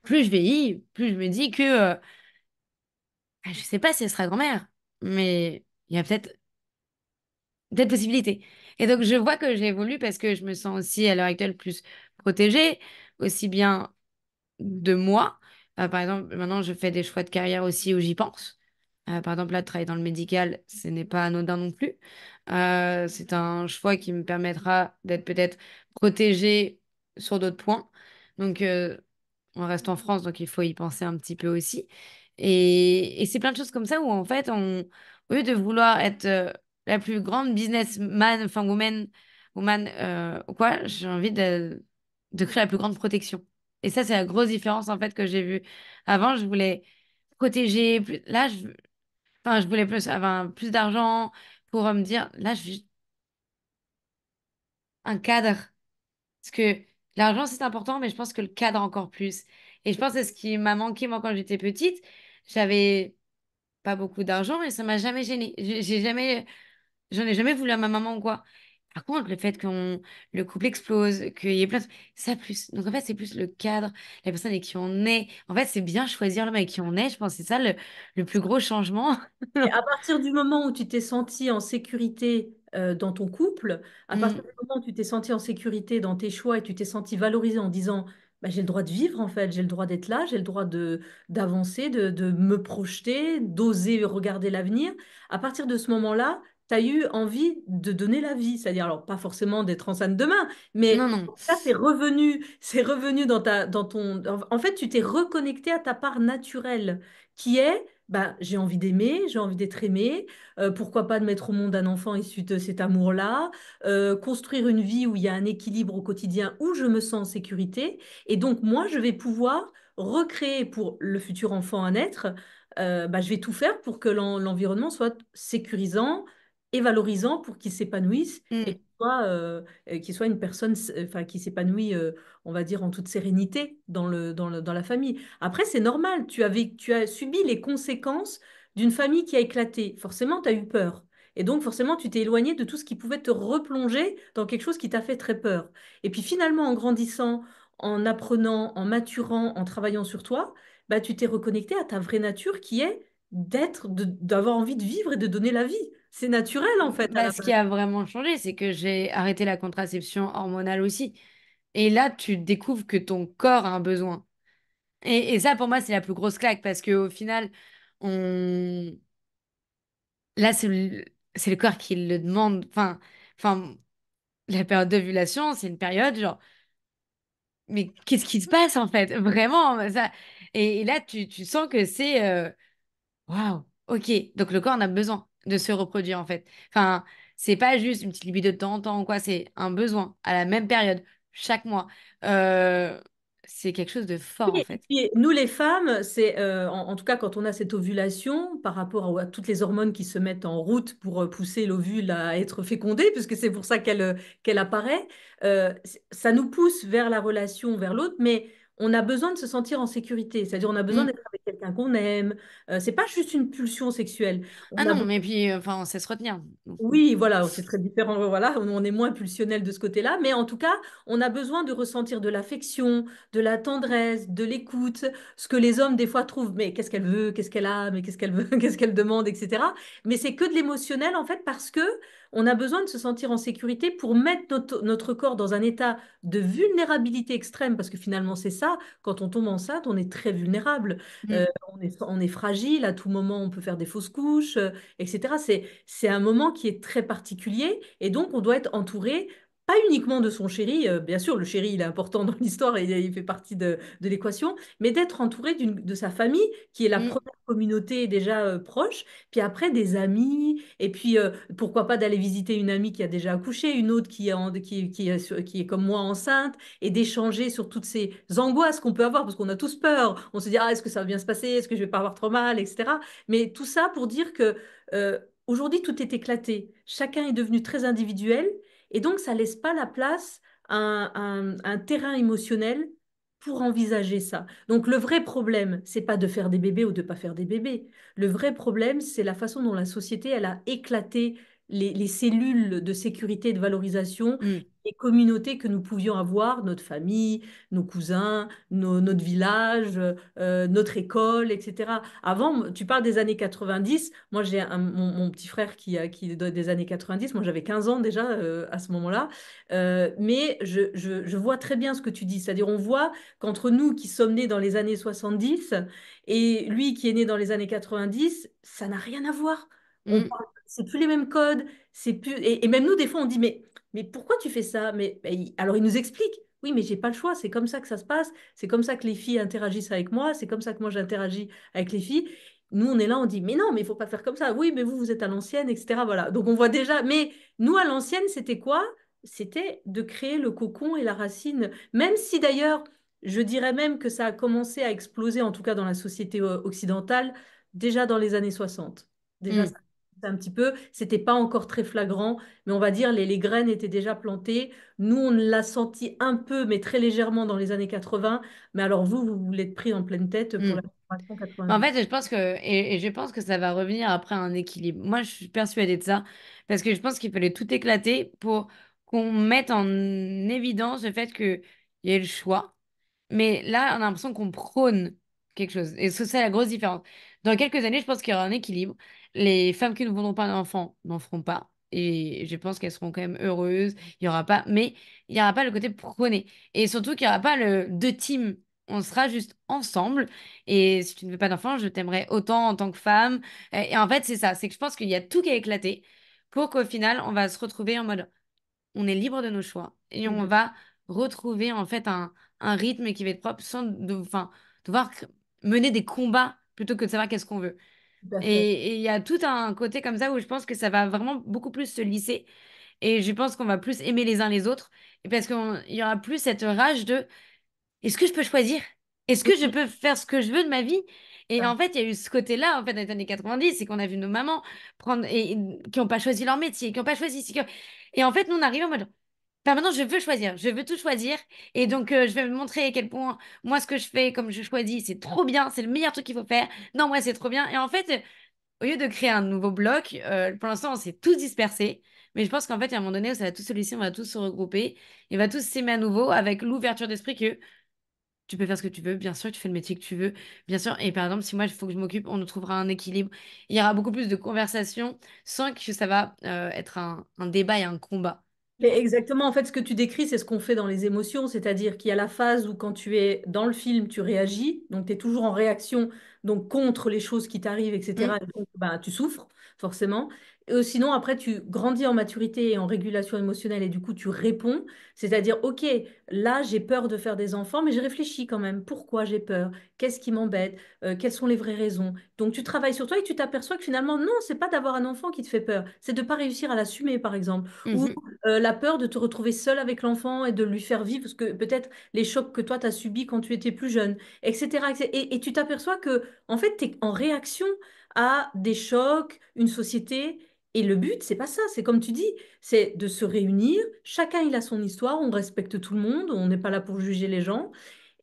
Plus je vieillis, plus je me dis que je sais pas si elle sera grand-mère, mais il y a peut-être possibilité. Et donc je vois que j'évolue parce que je me sens aussi à l'heure actuelle plus protégée, aussi bien de moi. Par exemple, maintenant, je fais des choix de carrière aussi où j'y pense. Par exemple, là, de travailler dans le médical, ce n'est pas anodin non plus. C'est un choix qui me permettra d'être peut-être protégée sur d'autres points. Donc, on reste en France, donc il faut y penser un petit peu aussi. Et c'est plein de choses comme ça où, en fait, au lieu de vouloir être la plus grande businessman, enfin, woman ou quoi, j'ai envie de créer la plus grande protection. Et ça, c'est la grosse différence en fait que j'ai vue. Avant, je voulais protéger plus. Là, enfin, je voulais avoir plus d'argent pour me dire, là, je veux un cadre. Parce que l'argent, c'est important, mais je pense que le cadre encore plus. Et je pense que c'est ce qui m'a manqué, moi, quand j'étais petite. J'avais pas beaucoup d'argent et ça m'a jamais gênée. J'en ai jamais voulu à ma maman ou quoi. Par contre, le fait le couple explose, qu'il y ait plein de... Ça plus. Donc en fait, c'est plus le cadre, la personne avec qui on est. En fait, c'est bien choisir l'homme avec qui on est. Je pense que c'est ça le plus gros changement. Et à partir du moment où tu t'es senti en sécurité dans ton couple, à partir Mm. du moment où tu t'es senti en sécurité dans tes choix et tu t'es senti valorisé en disant bah, j'ai le droit de vivre en fait, j'ai le droit d'être là, j'ai le droit de d'avancer, de me projeter, d'oser regarder l'avenir, à partir de ce moment-là, tu as eu envie de donner la vie. C'est-à-dire, alors pas forcément d'être enceinte demain, Non, mais non. ça, c'est revenu dans ton... En fait, tu t'es reconnecté à ta part naturelle, qui est bah, j'ai envie d'aimer, j'ai envie d'être aimé. Pourquoi pas de mettre au monde un enfant issu de cet amour-là, construire une vie où il y a un équilibre au quotidien, où je me sens en sécurité. Et donc, moi, je vais pouvoir recréer pour le futur enfant à naître, bah, je vais tout faire pour que l'environnement soit sécurisant et valorisant pour qu'il s'épanouisse et Mm. qu'il soit une personne enfin, qui s'épanouit, on va dire, en toute sérénité dans la famille. Après, c'est normal, tu as subi les conséquences d'une famille qui a éclaté. Forcément, tu as eu peur. Et donc, forcément, tu t'es éloigné de tout ce qui pouvait te replonger dans quelque chose qui t'a fait très peur. Et puis, finalement, en grandissant, en apprenant, en maturant, en travaillant sur toi, bah, tu t'es reconnecté à ta vraie nature qui est d'avoir envie de vivre et de donner la vie. C'est naturel, en fait, à Bah, la ce qui base. a vraiment changé, c'est que j'ai arrêté la contraception hormonale aussi. Et là, tu découvres que ton corps a un besoin. Et ça, pour moi, c'est la plus grosse claque parce qu'au final, on... là, c'est le corps qui le demande. Enfin, la période d'ovulation, c'est une période genre, mais qu'est-ce qui se passe en fait? Vraiment, ça. Et là, tu sens que c'est waouh, ok. Donc le corps en a besoin de se reproduire en fait. Enfin, c'est pas juste une petite libido de temps en temps ou quoi, c'est un besoin à la même période, chaque mois. Euh, c'est quelque chose de fort Oui, en et fait. puis nous les femmes, c'est en tout cas quand on a cette ovulation, par rapport à toutes les hormones qui se mettent en route pour pousser l'ovule à être fécondé, puisque c'est pour ça qu'elle apparaît, ça nous pousse vers la relation, vers l'autre, mais on a besoin de se sentir en sécurité. C'est-à-dire, on a besoin Mm. d'être avec quelqu'un qu'on aime. C'est pas juste une pulsion sexuelle. Ah On a non, mais puis, enfin, on sait se retenir. Oui, voilà, c'est très différent. Voilà, on est moins pulsionnel de ce côté-là, mais en tout cas, on a besoin de ressentir de l'affection, de la tendresse, de l'écoute, ce que les hommes des fois trouvent, mais qu'est-ce qu'elle veut, qu'est-ce qu'elle a, mais qu'est-ce qu'elle veut, qu'est-ce qu'elle demande, etc. Mais c'est que de l'émotionnel en fait parce que on a besoin de se sentir en sécurité pour mettre notre corps dans un état de vulnérabilité extrême, parce que finalement c'est ça. Quand on tombe enceinte, on est très vulnérable. Mm, On est fragile, à tout moment on peut faire des fausses couches, etc. C'est un moment qui est très particulier et donc on doit être entouré, pas uniquement de son chéri, bien sûr le chéri il est important dans l'histoire et il fait partie de l'équation, mais d'être entouré de sa famille qui est la mm, première communauté déjà proche, puis après des amis, et puis pourquoi pas d'aller visiter une amie qui a déjà accouché, une autre qui est comme moi enceinte, et d'échanger sur toutes ces angoisses qu'on peut avoir, parce qu'on a tous peur, on se dit, ah, est-ce que ça va bien se passer, est-ce que je vais pas avoir trop mal, etc. Mais tout ça pour dire que aujourd'hui, tout est éclaté. Chacun est devenu très individuel et donc ça laisse pas la place à un terrain émotionnel pour envisager ça. Donc le vrai problème, c'est pas de faire des bébés ou de pas faire des bébés. Le vrai problème, c'est la façon dont la société, elle a éclaté les cellules de sécurité et de valorisation, mm, les communautés que nous pouvions avoir, notre famille, nos cousins, notre village, notre école, etc. Avant, tu parles des années 90. Moi, j'ai mon petit frère qui est des années 90. Moi, j'avais 15 ans déjà à ce moment-là. Mais je vois très bien ce que tu dis. C'est-à-dire, on voit qu'entre nous qui sommes nés dans les années 70 et lui qui est né dans les années 90, ça n'a rien à voir. mm, C'est plus les mêmes codes. C'est plus, et même nous, des fois, on dit, mais pourquoi tu fais ça? Alors, il nous explique. Oui, mais j'ai pas le choix. C'est comme ça que ça se passe. C'est comme ça que les filles interagissent avec moi. C'est comme ça que moi j'interagis avec les filles. Nous, on est là, on dit, mais non, mais il faut pas faire comme ça. Oui, mais vous êtes à l'ancienne, etc. Voilà. Donc, on voit déjà. Mais nous, à l'ancienne, c'était quoi? C'était de créer le cocon et la racine. Même si d'ailleurs, je dirais même que ça a commencé à exploser, en tout cas dans la société occidentale, déjà dans les années 60. Déjà, ça mm. un petit peu, c'était pas encore très flagrant, mais on va dire les graines étaient déjà plantées. Nous, on l'a senti un peu, mais très légèrement dans les années 80. Mais alors vous l'êtes pris en pleine tête pour Mm. la génération En 90. fait, je pense que, et je pense que ça va revenir après un équilibre. Moi, je suis persuadée de ça, parce que je pense qu'il fallait tout éclater pour qu'on mette en évidence le fait qu'il y ait le choix. Mais là, on a l'impression qu'on prône quelque chose. Et c'est ça la grosse différence. Dans quelques années, je pense qu'il y aura un équilibre. Les femmes qui ne voudront pas d'enfants n'en feront pas. Et je pense qu'elles seront quand même heureuses. Il y aura pas, mais il n'y aura pas le côté prôné. Et surtout qu'il n'y aura pas le deux teams. On sera juste ensemble. Et si tu ne veux pas d'enfants, je t'aimerais autant en tant que femme. Et en fait, c'est ça. C'est que je pense qu'il y a tout qui a éclaté pour qu'au final, on va se retrouver en mode on est libre de nos choix et on va retrouver en fait un rythme qui va être propre sans enfin, devoir mener des combats plutôt que de savoir qu'est-ce qu'on veut. Tout à fait. Et il y a tout un côté comme ça où je pense que ça va vraiment beaucoup plus se lisser et je pense qu'on va plus aimer les uns les autres et parce qu'il y aura plus cette rage de est-ce que je peux choisir? Est-ce que je Oui, peux faire ce que je veux de ma vie? Et ça. en fait, il y a eu ce côté-là, en fait, dans les années 90, c'est qu'on a vu nos mamans prendre qui n'ont pas choisi leur métier, qui n'ont pas choisi. Et en fait, nous, on arrive en mode, enfin, maintenant, je veux choisir, je veux tout choisir. Et donc, je vais me montrer à quel point, moi, ce que je fais, comme je choisis, c'est trop bien, c'est le meilleur truc qu'il faut faire. Non, moi, c'est trop bien. Et en fait, au lieu de créer un nouveau bloc, pour l'instant, on s'est tous dispersés. Mais je pense qu'en fait, il y a un moment donné où ça va tous se laisser, on va tous se regrouper, et on va tous s'aimer à nouveau avec l'ouverture d'esprit que tu peux faire ce que tu veux, bien sûr, tu fais le métier que tu veux, bien sûr. Et par exemple, si moi, il faut que je m'occupe, on nous trouvera un équilibre. Il y aura beaucoup plus de conversations sans que ça va être un débat et un combat. Mais exactement, en fait, ce que tu décris, c'est ce qu'on fait dans les émotions, c'est-à-dire qu'il y a la phase où quand tu es dans le film, tu réagis, donc tu es toujours en réaction, donc contre les choses qui t'arrivent, etc. Mm, Et donc, ben, tu souffres, forcément. Sinon, après, tu grandis en maturité et en régulation émotionnelle, et du coup, tu réponds, c'est-à-dire, OK, là, j'ai peur de faire des enfants, mais je réfléchis quand même. Pourquoi j'ai peur? Qu'est-ce qui m'embête? Quelles sont les vraies raisons? Donc, tu travailles sur toi et tu t'aperçois que finalement, non, c'est pas d'avoir un enfant qui te fait peur, c'est de pas réussir à l'assumer, par exemple. Ou mhm, la peur de te retrouver seule avec l'enfant et de lui faire vivre ce que peut-être les chocs que toi tu as subis quand tu étais plus jeune, etc. Et tu t'aperçois que en fait tu es en réaction à des chocs, une société. Et le but, c'est pas ça, c'est comme tu dis, c'est de se réunir, chacun il a son histoire, on respecte tout le monde, on n'est pas là pour juger les gens,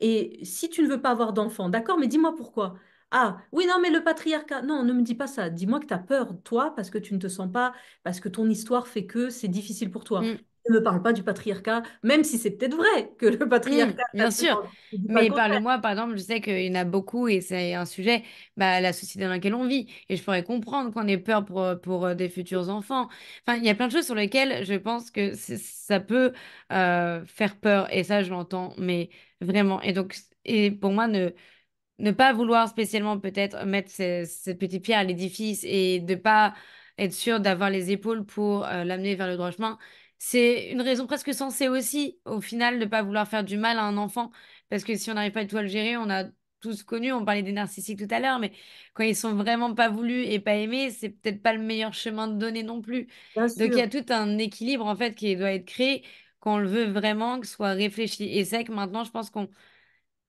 Et si tu ne veux pas avoir d'enfant, d'accord, mais dis-moi pourquoi. Ah, oui, non, mais le patriarcat. Non, ne me dis pas ça. Dis-moi que tu as peur, toi, parce que tu ne te sens pas, parce que ton histoire fait que c'est difficile pour toi. Mm. Ne me parle pas du patriarcat, même si c'est peut-être vrai que le patriarcat est Bien sûr. influent. Je ne dis pas le Mais contraire. parle-moi, par exemple, je sais qu'il y en a beaucoup et c'est un sujet, bah, la société dans laquelle on vit. Et je pourrais comprendre qu'on ait peur pour des futurs enfants. Enfin, il y a plein de choses sur lesquelles je pense que ça peut faire peur. Et ça, je l'entends, mais vraiment. Et donc, et pour moi, ne pas vouloir spécialement peut-être mettre cette petite pierre à l'édifice et de pas être sûr d'avoir les épaules pour l'amener vers le droit chemin, c'est une raison presque sensée aussi, au final, de ne pas vouloir faire du mal à un enfant. Parce que si on n'arrive pas du tout à le gérer, on a tous connu, on parlait des narcissiques tout à l'heure, mais quand ils sont vraiment pas voulus et pas aimés, c'est peut-être pas le meilleur chemin de donner non plus. Bien Donc il y sûr. a tout un équilibre en fait qui doit être créé quand on le veut vraiment, que ce soit réfléchi. Et c'est vrai que maintenant, je pense qu'on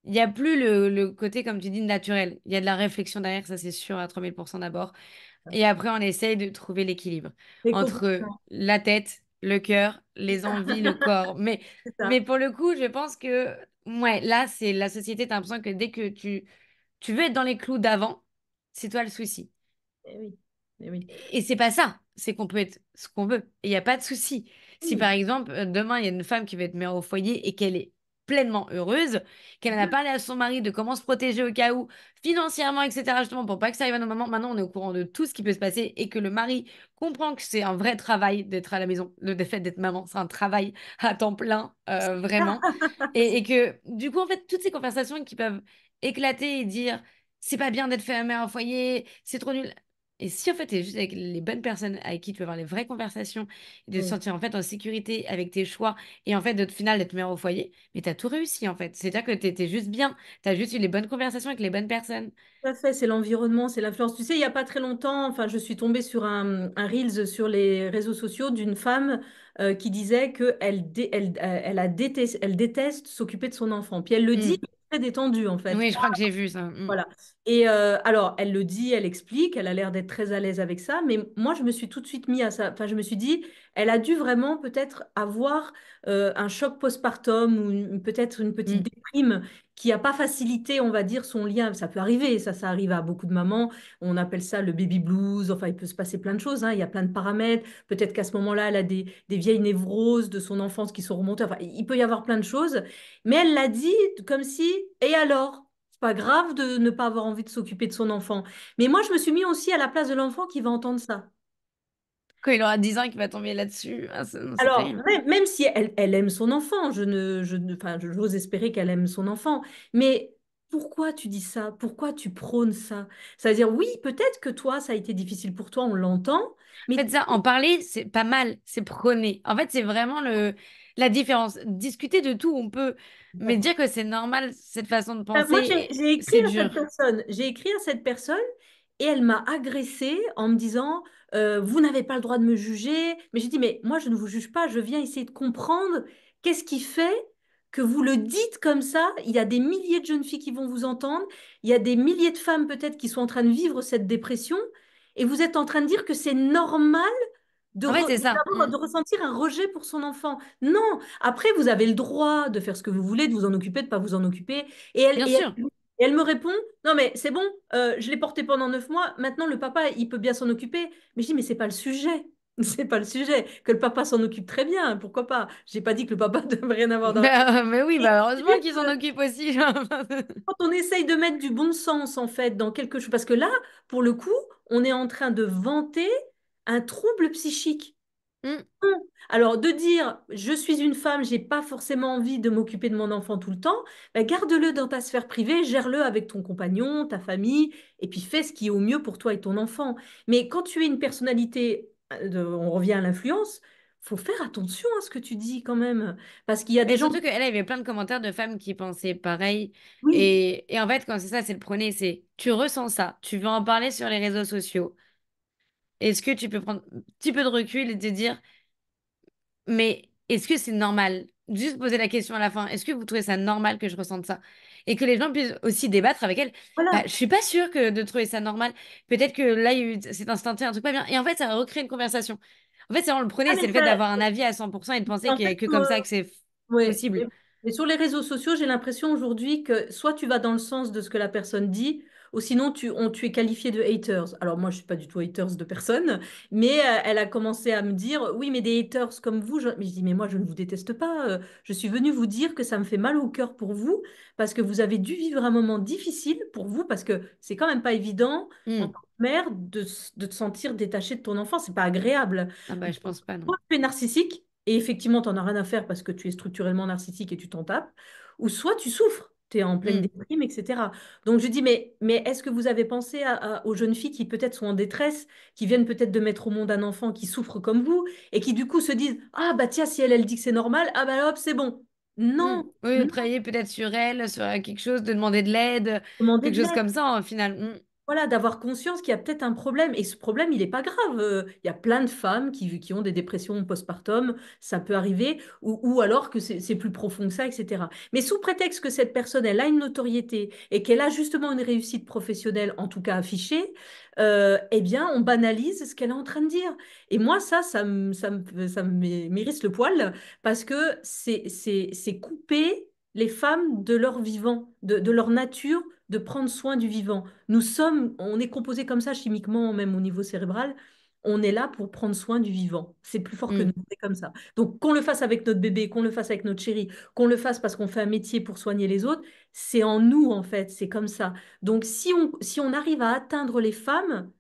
il n'y a plus le côté, comme tu dis, naturel. Il y a de la réflexion derrière, ça c'est sûr, à 3000% d'abord. Et après, on essaye de trouver l'équilibre Mais entre complètement. la tête, le cœur, les envies, le corps. C'est Mais ça. pour le coup, je pense que, ouais, là, c'est la société, t'as l'impression que dès que tu veux être dans les clous d'avant, c'est toi le souci. Eh oui. Eh oui. Et c'est pas ça, c'est qu'on peut être ce qu'on veut. Et il n'y a pas de souci. Si par Oui. exemple, demain, il y a une femme qui veut être mère au foyer et qu'elle est pleinement heureuse, qu'elle en a parlé à son mari de comment se protéger au cas où, financièrement, etc., justement, pour pas que ça arrive à nos mamans, maintenant on est au courant de tout ce qui peut se passer et que le mari comprend que c'est un vrai travail d'être à la maison, le fait d'être maman, c'est un travail à temps plein, vraiment. Et que du coup, en fait, toutes ces conversations qui peuvent éclater et dire, c'est pas bien d'être fait mère au foyer, c'est trop nul. Et si en fait, tu es juste avec les bonnes personnes avec qui tu peux avoir les vraies conversations, et de te Oui. sentir en fait en sécurité avec tes choix, et en fait, de final, d'être mère au foyer, mais tu as tout réussi en fait. C'est-à-dire que tu étais juste bien, tu as juste eu les bonnes conversations avec les bonnes personnes. Tout à fait, c'est l'environnement, c'est l'influence. Tu sais, il n'y a pas très longtemps, enfin, je suis tombée sur un Reels sur les réseaux sociaux d'une femme qui disait elle déteste s'occuper de son enfant. Puis elle le dit Hmm. très détendue, en fait. Oui, je crois que j'ai vu ça. Voilà. Et alors, elle le dit, elle explique, elle a l'air d'être très à l'aise avec ça, mais moi, je me suis tout de suite mis à ça. Enfin, je me suis dit, elle a dû vraiment peut-être avoir un choc postpartum ou peut-être une petite Hmm. déprime qui n'a pas facilité, on va dire, son lien. Ça peut arriver, ça arrive à beaucoup de mamans. On appelle ça le baby blues. Enfin, il peut se passer plein de choses, hein. Il y a plein de paramètres. Peut-être qu'à ce moment-là, elle a des vieilles névroses de son enfance qui sont remontées. Enfin, il peut y avoir plein de choses. Mais elle l'a dit comme si, et alors? C'est pas grave de ne pas avoir envie de s'occuper de son enfant. Mais moi, je me suis mis aussi à la place de l'enfant qui va entendre ça. Quand il aura 10 ans et qu'il va tomber là-dessus, ah, non, c'est Alors, terrible. même si elle aime son enfant, enfin, j'ose espérer qu'elle aime son enfant, mais pourquoi tu dis ça? Pourquoi tu prônes ça? C'est-à-dire, oui, peut-être que toi, ça a été difficile pour toi, on l'entend, En mais fait, ça, en parler, c'est pas mal, c'est prôner. En fait, c'est vraiment la différence. Discuter de tout, on peut, mais dire que c'est normal, cette façon de Moi, penser, j'ai écrit c'est à cette dur. personne. J'ai écrit à cette personne et elle m'a agressée en me disant, vous n'avez pas le droit de me juger. Mais j'ai dit, mais moi, je ne vous juge pas. Je viens essayer de comprendre qu'est-ce qui fait que vous le dites comme ça. Il y a des milliers de jeunes filles qui vont vous entendre. Il y a des milliers de femmes peut-être qui sont en train de vivre cette dépression. Et vous êtes en train de dire que c'est normal En fait, c'est ça. de ressentir un rejet pour son enfant. Non, après, vous avez le droit de faire ce que vous voulez, de vous en occuper, de ne pas vous en occuper. Et elle, Bien et sûr. elle, et elle me répond, non mais c'est bon, je l'ai porté pendant 9 mois, maintenant le papa, il peut bien s'en occuper. Mais je dis, mais c'est pas le sujet. C'est pas le sujet. Que le papa s'en occupe très bien, pourquoi pas? J'ai pas dit que le papa ne devrait rien avoir dans la... Mais oui, Et bah heureusement qu'ils s'en occupent aussi. quand on essaye de mettre du bon sens, en fait, dans quelque chose, parce que là, pour le coup, on est en train de vanter un trouble psychique. Hmm. Alors, de dire, je suis une femme, j'ai pas forcément envie de m'occuper de mon enfant tout le temps, ben, garde-le dans ta sphère privée, gère-le avec ton compagnon, ta famille, et puis fais ce qui est au mieux pour toi et ton enfant. Mais quand tu es une personnalité, on revient à l'influence, faut faire attention à ce que tu dis quand même, parce qu'il y a des Mais gens... surtout qu'elle avait plein de commentaires de femmes qui pensaient pareil. Oui, Et en fait, quand c'est ça, c'est le prôner, c'est tu ressens ça, tu veux en parler sur les réseaux sociaux. Est-ce que tu peux prendre un petit peu de recul et te dire, mais est-ce que c'est normal? Juste poser la question à la fin. Est-ce que vous trouvez ça normal que je ressente ça? Et que les gens puissent aussi débattre avec elle. Bah, voilà. je suis pas sûre que de trouver ça normal. Peut-être que là, il y a eu cet instanté, un truc pas bien. Et en fait, ça va recréer une conversation. En fait, c'est vraiment le Ah, prenez, mais c'est le fait d'avoir un avis à 100% et de penser en qu'il y a fait, que comme ça que c'est ouais, possible. Mais sur les réseaux sociaux, j'ai l'impression aujourd'hui que soit tu vas dans le sens de ce que la personne dit, ou sinon tu es qualifié de haters. Alors moi, je suis pas du tout haters de personne, mais elle a commencé à me dire, oui, mais des haters comme vous, mais je dis, mais moi, je ne vous déteste pas. Je suis venue vous dire que ça me fait mal au cœur pour vous, parce que vous avez dû vivre un moment difficile pour vous, parce que c'est quand même pas évident en Hmm. tant que mère de te sentir détachée de ton enfant. C'est pas agréable. Ah bah je pense pas, non. Soit tu es narcissique et effectivement, tu n'en as rien à faire parce que tu es structurellement narcissique et tu t'en tapes, ou soit tu souffres, tu es en pleine Hmm. déprime, etc. Donc je dis, mais est-ce que vous avez pensé aux jeunes filles qui peut-être sont en détresse, qui viennent peut-être de mettre au monde un enfant qui souffre comme vous et qui du coup se disent, ah bah tiens, si elle dit que c'est normal, ah bah hop, c'est bon. Hmm. Non, Oui, de non, travailler peut-être sur elle, sur quelque chose, de demander de l'aide, demandez quelque de chose l'aide. comme ça, au final. Hmm. Voilà, d'avoir conscience qu'il y a peut-être un problème. Et ce problème, il n'est pas grave. Il y a plein de femmes qui ont des dépressions postpartum, ça peut arriver, ou alors que c'est plus profond que ça, etc. Mais sous prétexte que cette personne, elle a une notoriété et qu'elle a justement une réussite professionnelle, en tout cas affichée, eh bien, on banalise ce qu'elle est en train de dire. Et moi, m'hérisse le poil parce que c'est couper les femmes de leur vivant, de leur nature, de prendre soin du vivant. On est composé comme ça chimiquement, même au niveau cérébral. On est là pour prendre soin du vivant. C'est plus fort que nous, Hmm. c'est comme ça. Donc, qu'on le fasse avec notre bébé, qu'on le fasse avec notre chéri, qu'on le fasse parce qu'on fait un métier pour soigner les autres, c'est en nous, en fait. C'est comme ça. Donc, si on arrive à atteindre les femmes,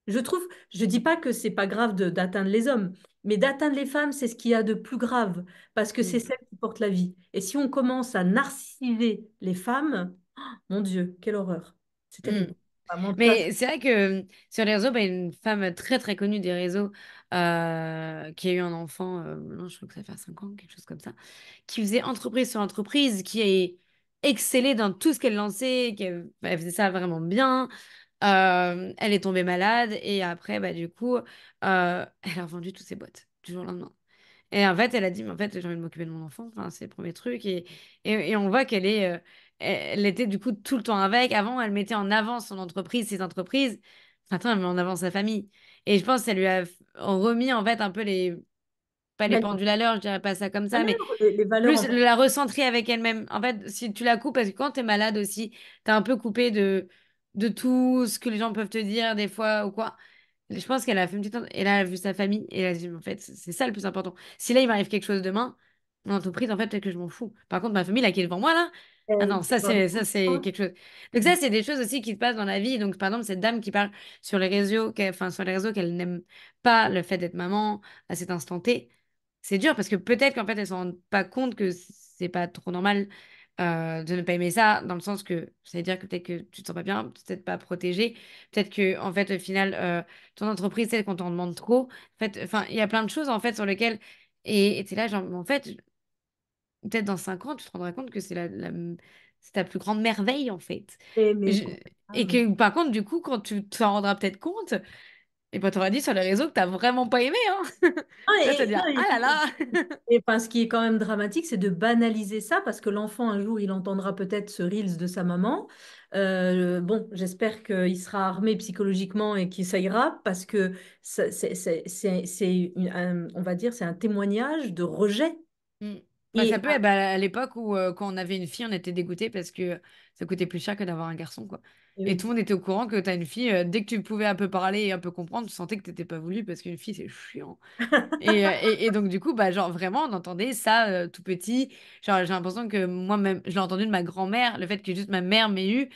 je trouve, je dis pas que c'est pas grave d'atteindre les hommes, mais d'atteindre les femmes, c'est ce qu'il y a de plus grave parce que c'est Hmm. celles qui portent la vie. Et si on commence à narcissiser les femmes, mon Dieu, quelle horreur. C'est Hmm. terrible. Enfin, moi, en tout cas, Mais c'est vrai que sur les réseaux, bah, il y a une femme très très connue des réseaux qui a eu un enfant, non, je crois que ça fait 5 ans, quelque chose comme ça, qui faisait entreprise sur entreprise, qui a excellé dans tout ce qu'elle lançait, elle faisait ça vraiment bien. Elle est tombée malade et après, bah, du coup, elle a revendu toutes ses boîtes du jour au lendemain. Et en fait, elle a dit, mais en fait, j'ai envie de m'occuper de mon enfant. Enfin, c'est le premier truc. Et on voit elle était du coup tout le temps avec. Avant, elle mettait en avant son entreprise, ses entreprises. Maintenant, elle met en avant sa famille. Et je pense que ça lui a remis en fait un peu pas les mais pendules à l'heure, je dirais pas ça comme ça, mais alors, les valeurs plus importantes. la recentrer avec elle-même. En fait, si tu la coupes, parce que quand t'es malade aussi, t'es un peu coupé de tout ce que les gens peuvent te dire des fois ou quoi. Je pense qu'elle a fait une petite... Elle a vu sa famille et elle a dit, mais en fait, c'est ça le plus important. Si là, il m'arrive quelque chose demain, mon entreprise, en fait, peut-être que je m'en fous. Par contre, ma famille, là, qui est devant moi, là, ah non, Il faut avoir des ça, c'est enfants. quelque chose. Donc ça, c'est des choses aussi qui se passent dans la vie. Donc, par exemple, cette dame qui parle sur les réseaux, enfin, sur les réseaux qu'elle n'aime pas le fait d'être maman à cet instant T, c'est dur parce que peut-être qu'en fait, elle ne se rend pas compte que c'est pas trop normal de ne pas aimer ça, dans le sens que ça veut dire que peut-être que tu te sens pas bien, peut-être pas protégé, peut-être que en fait, au final, ton entreprise, c'est qu'on t'en demande trop. En fait, enfin, il y a plein de choses en fait sur lesquelles et t'es là, genre, en fait, peut-être dans 5 ans, tu te rendras compte que c'est ta plus grande merveille en fait. Mais Je- complètement, Et oui. que par contre, du coup, quand tu t'en rendras peut-être compte, et ben t'auras dit sur les réseaux que t'as vraiment pas aimé, hein. Ah, Là, tu vas non, dire, ah là là. enfin, ce qui est quand même dramatique, c'est de banaliser ça parce que l'enfant, un jour, il entendra peut-être ce Reels de sa maman. Bon, j'espère qu'il sera armé psychologiquement et qu'il ça ira parce que on va dire, c'est un témoignage de rejet. Mm. Bah, ça Et peut, bah, à l'époque où quand on avait une fille, on était dégoûté parce que ça coûtait plus cher que d'avoir un garçon, quoi. Et oui. tout le monde était au courant que t'as une fille, dès que tu pouvais un peu parler et un peu comprendre, tu sentais que t'étais pas voulu parce qu'une fille, c'est chiant. Et donc, du coup, bah, genre, vraiment, on entendait ça tout petit. Genre, j'ai l'impression que moi-même, je l'ai entendu de ma grand-mère, le fait que juste ma mère m'ait eu.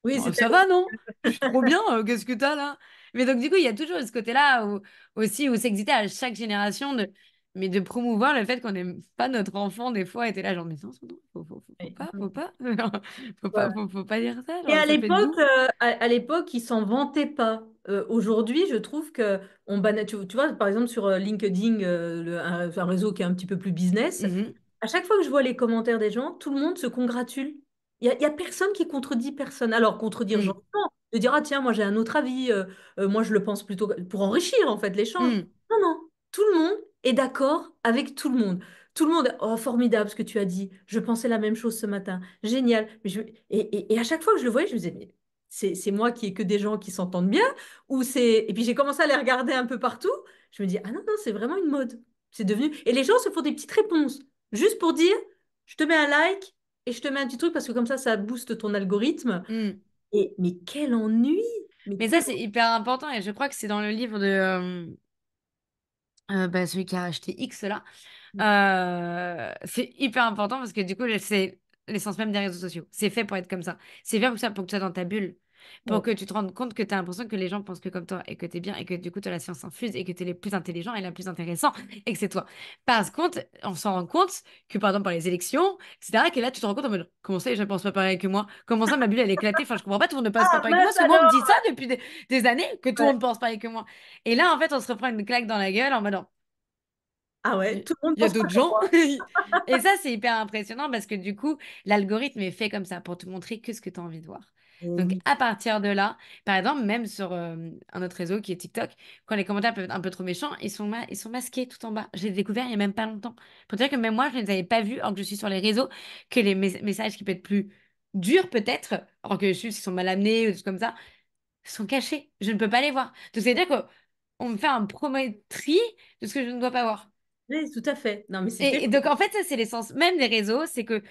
Oui, Oh, c'était ça va, non? Je suis trop bien, qu'est-ce que t'as là? Mais donc, du coup, il y a toujours ce côté-là aussi où s'excitait à chaque génération mais de promouvoir le fait qu'on n'aime pas notre enfant des fois. Et t'es là, genre, mais non, non, faut pas, faut pas, faut pas dire ça, Et genre, ça fait doux. à l'époque, ils s'en vantaient pas. Aujourd'hui, je trouve que tu vois, par exemple, sur LinkedIn, un réseau qui est un petit peu plus business, Mhm, à chaque fois que je vois les commentaires des gens, tout le monde se congratule. Il y a personne qui contredit personne. Alors, contredire mhm, gentiment, de dire, ah tiens, moi j'ai un autre avis, moi je le pense plutôt pour enrichir en fait l'échange. mhm. Non, non, tout le monde est d'accord avec tout le monde. Tout le monde, oh formidable ce que tu as dit, je pensais la même chose ce matin, génial. Et à chaque fois que je le voyais, je me disais, mais c'est moi qui ai que des gens qui s'entendent bien, ou c'est... Et puis j'ai commencé à les regarder un peu partout, je me dis, ah non, non, c'est vraiment une mode. C'est devenu... Et les gens se font des petites réponses. juste pour dire, je te mets un like et je te mets un petit truc parce que comme ça booste ton algorithme. Hmm. Et mais quel ennui! Mais Mais ça, quel... c'est hyper important et je crois que c'est dans le livre de bah, celui qui a acheté X là. C'est hyper important parce que du coup, c'est l'essence même des réseaux sociaux. C'est fait pour être comme ça. C'est fait pour que tu sois dans ta bulle. Pour Ouais. que tu te rendes compte que tu as l'impression que les gens pensent que comme toi et que tu es bien et que du coup, tu as la science infuse et que tu es le plus intelligent et le plus intéressant et que c'est toi. Par contre, on s'en rend compte que par exemple, par les élections, etc., que là, tu te rends compte en mode comment ça, les gens pensent pas pareil que moi? Comment ça, ma bulle, elle est éclatée? Enfin, je comprends pas, tout le monde ne pense pas Ah, pareil que moi mince parce que moi, on me dit ça alors! depuis des années que tout le Ouais. monde pense pareil que moi. Et là, en fait, on se reprend une claque dans la gueule en mode Ah ouais, il tout le monde y a pense pas d'autres comme gens. moi. Et ça, c'est hyper impressionnant parce que du coup, l'algorithme est fait comme ça pour te montrer que ce que tu as envie de voir. Eh Donc, oui. à partir de là, par exemple, même sur un autre réseau qui est TikTok, quand les commentaires peuvent être un peu trop méchants, ils sont masqués tout en bas. J'ai découvert il n'y a même pas longtemps. Pour dire que même moi, je ne les avais pas vus, alors que je suis sur les réseaux, que les messages qui peuvent être plus durs peut-être, alors que je suis, ils sont mal amenés ou des trucs comme ça, sont cachés. Je ne peux pas les voir. Donc, c'est-à-dire qu'on me fait un premier tri de ce que je ne dois pas voir. Oui, tout à fait. Non, mais c'est Et terrible. donc, en fait, ça, c'est l'essence même des réseaux, c'est que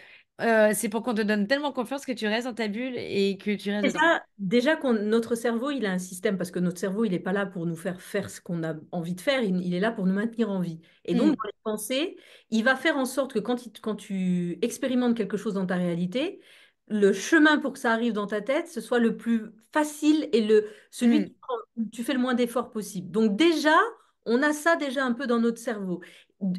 c'est pour qu'on te donne tellement confiance que tu restes dans ta bulle et que tu restes dedans. Déjà notre cerveau, il a un système, parce que notre cerveau, il n'est pas là pour nous faire faire ce qu'on a envie de faire, il est là pour nous maintenir en vie. Et donc, Hmm, dans les pensées, il va faire en sorte que quand tu expérimentes quelque chose dans ta réalité, le chemin pour que ça arrive dans ta tête, ce soit le plus facile et celui hmm, où tu fais le moins d'efforts possible. Donc déjà, on a ça déjà un peu dans notre cerveau.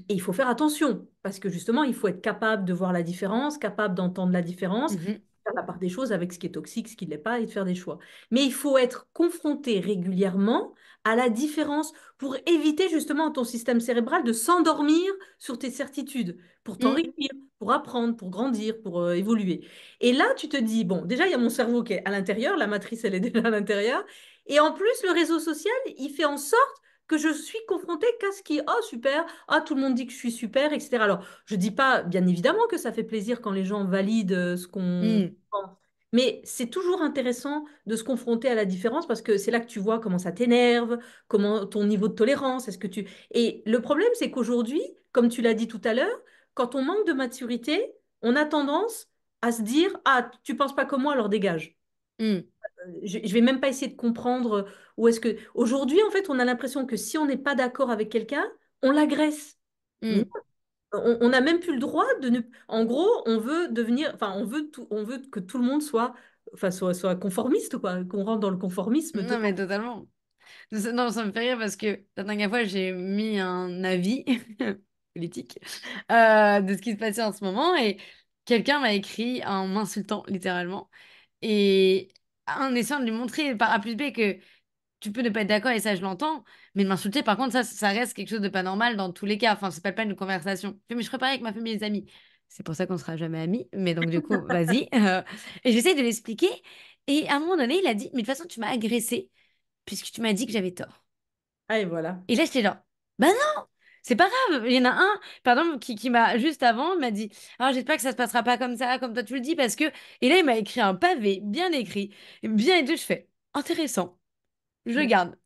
Et il faut faire attention, parce que justement, il faut être capable de voir la différence, capable d'entendre la différence, mhm, faire la part des choses avec ce qui est toxique, ce qui ne l'est pas, et de faire des choix. Mais il faut être confronté régulièrement à la différence pour éviter justement à ton système cérébral de s'endormir sur tes certitudes, pour hmm, t'enrichir, pour apprendre, pour grandir, pour évoluer. Et là, tu te dis, bon, déjà, il y a mon cerveau qui est à l'intérieur, la matrice, elle est déjà à l'intérieur, et en plus, le réseau social, il fait en sorte que je suis confrontée qu'à ce qui, oh super, ah tout le monde dit que je suis super, etc. Alors, je dis pas, bien évidemment, que ça fait plaisir quand les gens valident ce qu'on hmm, pense. Mais c'est toujours intéressant de se confronter à la différence parce que c'est là que tu vois comment ça t'énerve, comment ton niveau de tolérance, est-ce que tu... Et le problème, c'est qu'aujourd'hui, comme tu l'as dit tout à l'heure, quand on manque de maturité, on a tendance à se dire, ah, tu penses pas comme moi, alors dégage. hmm, Je vais même pas essayer de comprendre où est-ce que... Aujourd'hui, en fait, on a l'impression que si on n'est pas d'accord avec quelqu'un, on l'agresse. Mais hmm. on n'a même plus le droit de ne... En gros, on veut devenir... Enfin, on veut que tout le monde soit, enfin, soit conformiste, quoi. Qu'on rentre dans le conformisme Non, total. mais totalement. Non, ça me fait rire parce que la dernière fois, j'ai mis un avis politique de ce qui se passait en ce moment et quelqu'un m'a écrit en m'insultant littéralement et en essayant de lui montrer par A plus B que tu peux ne pas être d'accord et ça je l'entends, mais de m'insulter par contre ça reste quelque chose de pas normal dans tous les cas. Enfin, c'est pas une conversation. Je fais, mais je ferai pareil avec ma famille et les amis. C'est pour ça qu'on sera jamais amis. Mais donc du coup, vas-y. Et j'essaie de l'expliquer. Et à un moment donné, il a dit, mais de toute façon, tu m'as agressé puisque tu m'as dit que j'avais tort. Ah, et voilà. Et là, j'étais là, bah non, c'est pas grave. Il y en a un, pardon, qui m'a juste avant m'a dit, ah j'espère que ça se passera pas comme ça, comme toi tu le dis, parce que. Et là, il m'a écrit un pavé bien écrit, bien et tout. Je fais, intéressant. Je le Ouais. garde.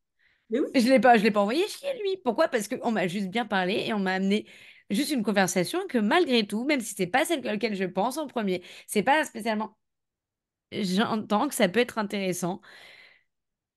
Mais oui. Je l'ai pas envoyé chier, lui. Pourquoi? Parce qu'on m'a juste bien parlé et on m'a amené juste une conversation que malgré tout, même si c'est pas celle à laquelle je pense en premier, c'est pas spécialement. J'entends que ça peut être intéressant.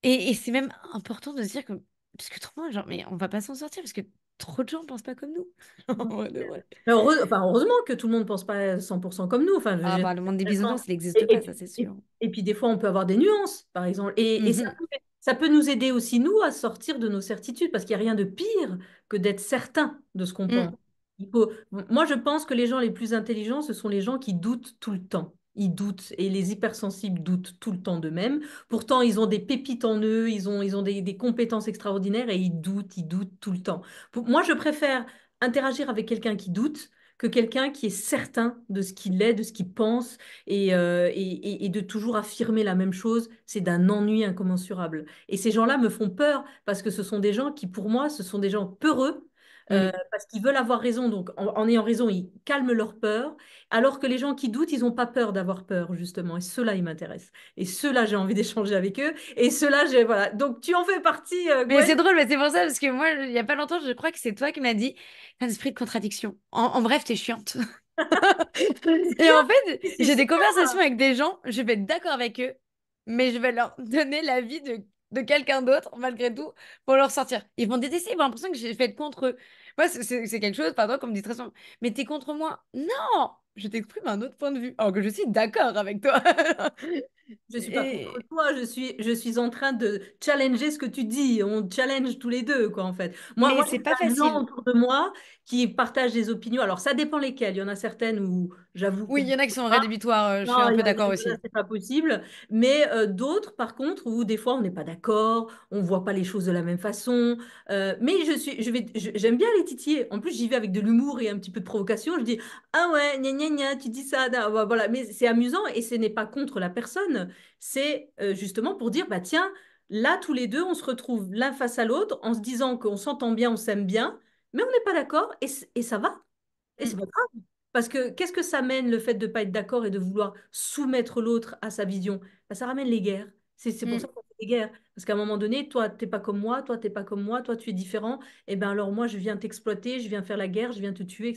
Et c'est même important de se dire que. Parce que trop, genre, mais on va pas s'en sortir parce que trop de gens pensent pas comme nous. En vrai de vrai. Mais enfin, heureusement que tout le monde ne pense pas 100% comme nous. Enfin, je veux Ah dire, bah, le monde des tellement- bisounours, il n'existe pas, ça c'est sûr. et puis des fois, on peut avoir des nuances, par exemple. Et Mhm. ça peut nous aider aussi, nous, à sortir de nos certitudes, parce qu'il n'y a rien de pire que d'être certain de ce qu'on pense. Mm, Moi, je pense que les gens les plus intelligents, ce sont les gens qui doutent tout le temps. Ils doutent, et les hypersensibles doutent tout le temps d'eux-mêmes. Pourtant, ils ont des pépites en eux, ils ont des compétences extraordinaires, et ils doutent tout le temps. Moi, je préfère interagir avec quelqu'un qui doute que quelqu'un qui est certain de ce qu'il est, de ce qu'il pense, et de toujours affirmer la même chose, c'est d'un ennui incommensurable. Et ces gens-là me font peur parce que ce sont des gens qui, pour moi, ce sont des gens peureux, Mm. parce qu'ils veulent avoir raison. Donc, en ayant raison, ils calment leur peur, alors que les gens qui doutent, ils n'ont pas peur d'avoir peur, justement. Et ceux-là, ils m'intéressent. Et ceux-là, j'ai envie d'échanger avec eux. Et ceux-là, j'ai... Voilà. Donc, tu en fais partie, Mais Gwen. c'est drôle, mais c'est pour ça, parce que moi, il y a pas longtemps, je crois que c'est toi qui m'as dit, t'as un esprit de contradiction. En bref, t'es chiante. C'est Et bien, en fait, c'est j'ai des conversations super. avec des gens, je vais être d'accord avec eux, mais je vais leur donner l'avis de quelqu'un d'autre, malgré tout, pour leur sortir. Ils vont détester, ils vont avoir l'impression que j'ai fait contre eux. Moi, c'est quelque chose, pardon, qu'on me dit très souvent, mais t'es contre moi. Non! Je t'exprime un autre point de vue, alors que je suis d'accord avec toi. Je suis pas contre Et... toi, je suis en train de challenger ce que tu dis. On challenge tous les deux, quoi, en fait. Moi, Mais j'ai c'est pas plein de gens facile. autour de moi qui partagent des opinions. Alors, ça dépend lesquelles. Il y en a certaines où j'avoue que Oui, il je y en a qui peux sont pas. rédhibitoires, je suis Non, un peu d'accord là, aussi. c'est pas possible. Mais d'autres, par contre, où des fois on n'est pas d'accord, on voit pas les choses de la même façon. Mais j'aime bien les titiller. En plus, j'y vais avec de l'humour et un petit peu de provocation. Je dis, ah ouais, gna gna gna, tu dis ça, voilà. Mais c'est amusant et ce n'est pas contre la personne. C'est justement pour dire, bah tiens, là, tous les deux, on se retrouve l'un face à l'autre en se disant qu'on s'entend bien, on s'aime bien, mais on n'est pas d'accord et ça va. Et c'est Mm, pas grave. Parce que qu'est-ce que ça mène le fait de ne pas être d'accord et de vouloir soumettre l'autre à sa vision? Ben, ça ramène les guerres. C'est pour ça mm, qu'on fait des guerres. Parce qu'à un moment donné, toi, t'es pas comme moi, toi, t'es pas comme moi, toi, tu es différent. Et ben alors moi, je viens t'exploiter, je viens faire la guerre, je viens te tuer.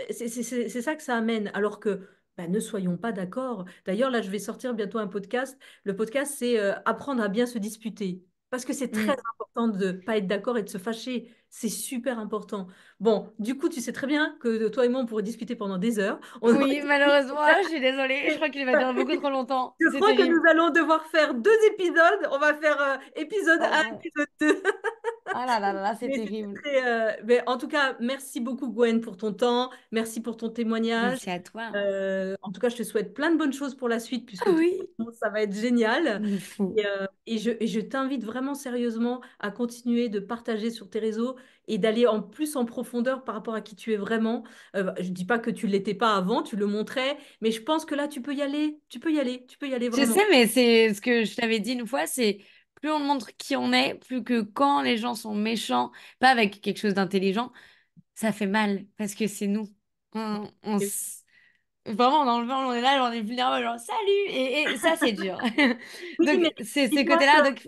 C'est ça que ça amène. Alors que ben, ne soyons pas d'accord. D'ailleurs, là, je vais sortir bientôt un podcast. Le podcast, c'est apprendre à bien se disputer. Parce que c'est très mm. important de ne pas être d'accord et de se fâcher. C'est super important. Bon, du coup, tu sais très bien que toi et moi, on pourrait discuter pendant des heures. On aurait Oui, malheureusement, je suis désolée, je été- crois qu'il va durer beaucoup trop longtemps. Je C'est crois que terrible. nous allons devoir faire 2 épisodes. On va faire épisode Oh 1, non. épisode 2. Ah là là là là, c'est Mais c'était terrible. mais en tout cas, merci beaucoup, Gwen, pour ton temps. Merci pour ton témoignage. Merci à toi. En tout cas, je te souhaite plein de bonnes choses pour la suite, Ah puisque tout oui, ça va être génial. de fou. Et je t'invite vraiment sérieusement à continuer de partager sur tes réseaux et d'aller en plus en profondeur par rapport à qui tu es vraiment. Je ne dis pas que tu ne l'étais pas avant, tu le montrais, mais je pense que là, tu peux y aller. Tu peux y aller. Tu peux y aller Je vraiment. sais, mais c'est ce que je t'avais dit une fois, c'est plus on montre qui on est, plus que quand les gens sont méchants, pas avec quelque chose d'intelligent, ça fait mal parce que c'est nous. Vraiment, dans le vent, on est là, on est vulnérable, genre salut! Et ça, c'est dur. Oui, mais Donc, c'est ce dis-toi que côté-là. Donc,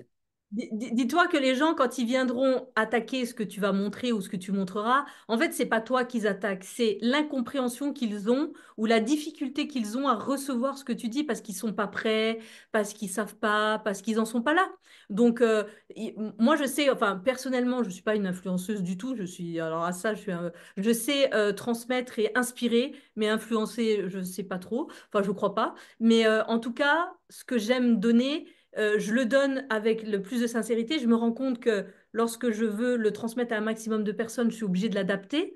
Dis-toi que les gens, quand ils viendront attaquer ce que tu vas montrer ou ce que tu montreras, en fait, c'est pas toi qu'ils attaquent, c'est l'incompréhension qu'ils ont ou la difficulté qu'ils ont à recevoir ce que tu dis parce qu'ils sont pas prêts, parce qu'ils savent pas, parce qu'ils en sont pas là. Donc, moi, je sais, enfin, personnellement, je suis pas une influenceuse du tout. Alors à ça, je sais transmettre et inspirer, mais influencer, je sais pas trop. Enfin, je crois pas. Mais en tout cas, ce que j'aime donner je le donne avec le plus de sincérité. Je me rends compte que lorsque je veux le transmettre à un maximum de personnes, je suis obligée de l'adapter.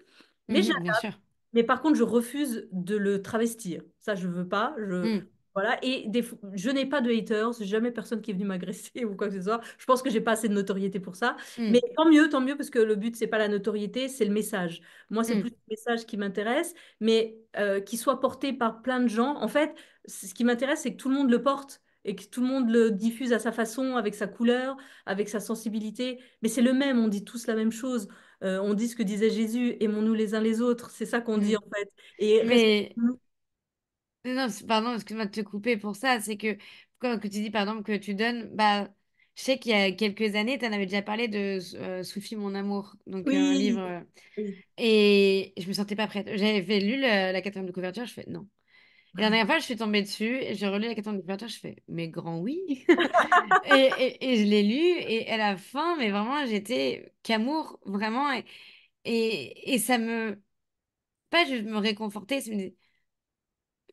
Mais, bien sûr. mais par contre, je refuse de le travestir. Ça, je veux pas. Mm, Voilà. Et je n'ai pas de haters. Jamais personne qui est venu m'agresser ou quoi que ce soit. Je pense que j'ai pas assez de notoriété pour ça. Mais mm, tant mieux, parce que le but, c'est pas la notoriété, c'est le message. Moi, c'est plus mm, le message qui m'intéresse, mais qui soit porté par plein de gens. En fait, ce qui m'intéresse, c'est que tout le monde le porte et que tout le monde le diffuse à sa façon, avec sa couleur, avec sa sensibilité. Mais c'est le même, on dit tous la même chose. On dit ce que disait Jésus, aimons-nous les uns les autres. C'est ça qu'on dit mm. en fait. Et Mais respectons-nous. non, pardon, excuse-moi de te couper pour ça. C'est que quand que tu dis, par exemple, que tu donnes, bah, je sais qu'il y a quelques années, tu en avais déjà parlé de Sophie, mon amour, donc un livre. Oui, oui. Et je me sentais pas prête. J'avais fait lu la quatrième de couverture, je fais non. Et la dernière fois, je suis tombée dessus, et j'ai relu la quatrième de couverture, je fais mais grand oui. Et je l'ai lu, et à la fin, mais vraiment, j'étais qu'amour, vraiment. Et ça me, pas juste me réconforter, ça me dit,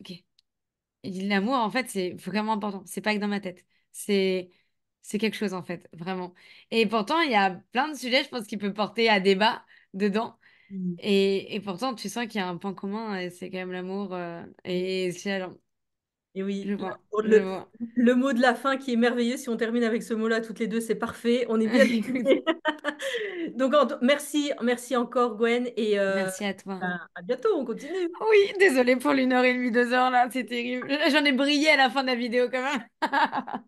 ok. Et l'amour, en fait, c'est vraiment important. C'est pas que dans ma tête. C'est c'est quelque chose, en fait, vraiment. Et pourtant, il y a plein de sujets, je pense, qui peuvent porter à débat dedans. Mm. Et pourtant, tu sens qu'il y a un point commun, et c'est quand même l'amour. Et c'est alors, Et je oui, vois, je le, vois. le mot de la fin qui est merveilleux, si on termine avec ce mot-là toutes les deux, c'est parfait. On est bien Écoute, alignées. Donc, merci encore, Gwen, et merci à toi. ben, à bientôt, on continue. Oui, désolée pour l'1 heure et demie, 2 heures là, c'est terrible. J'en ai brillé à la fin de la vidéo quand même.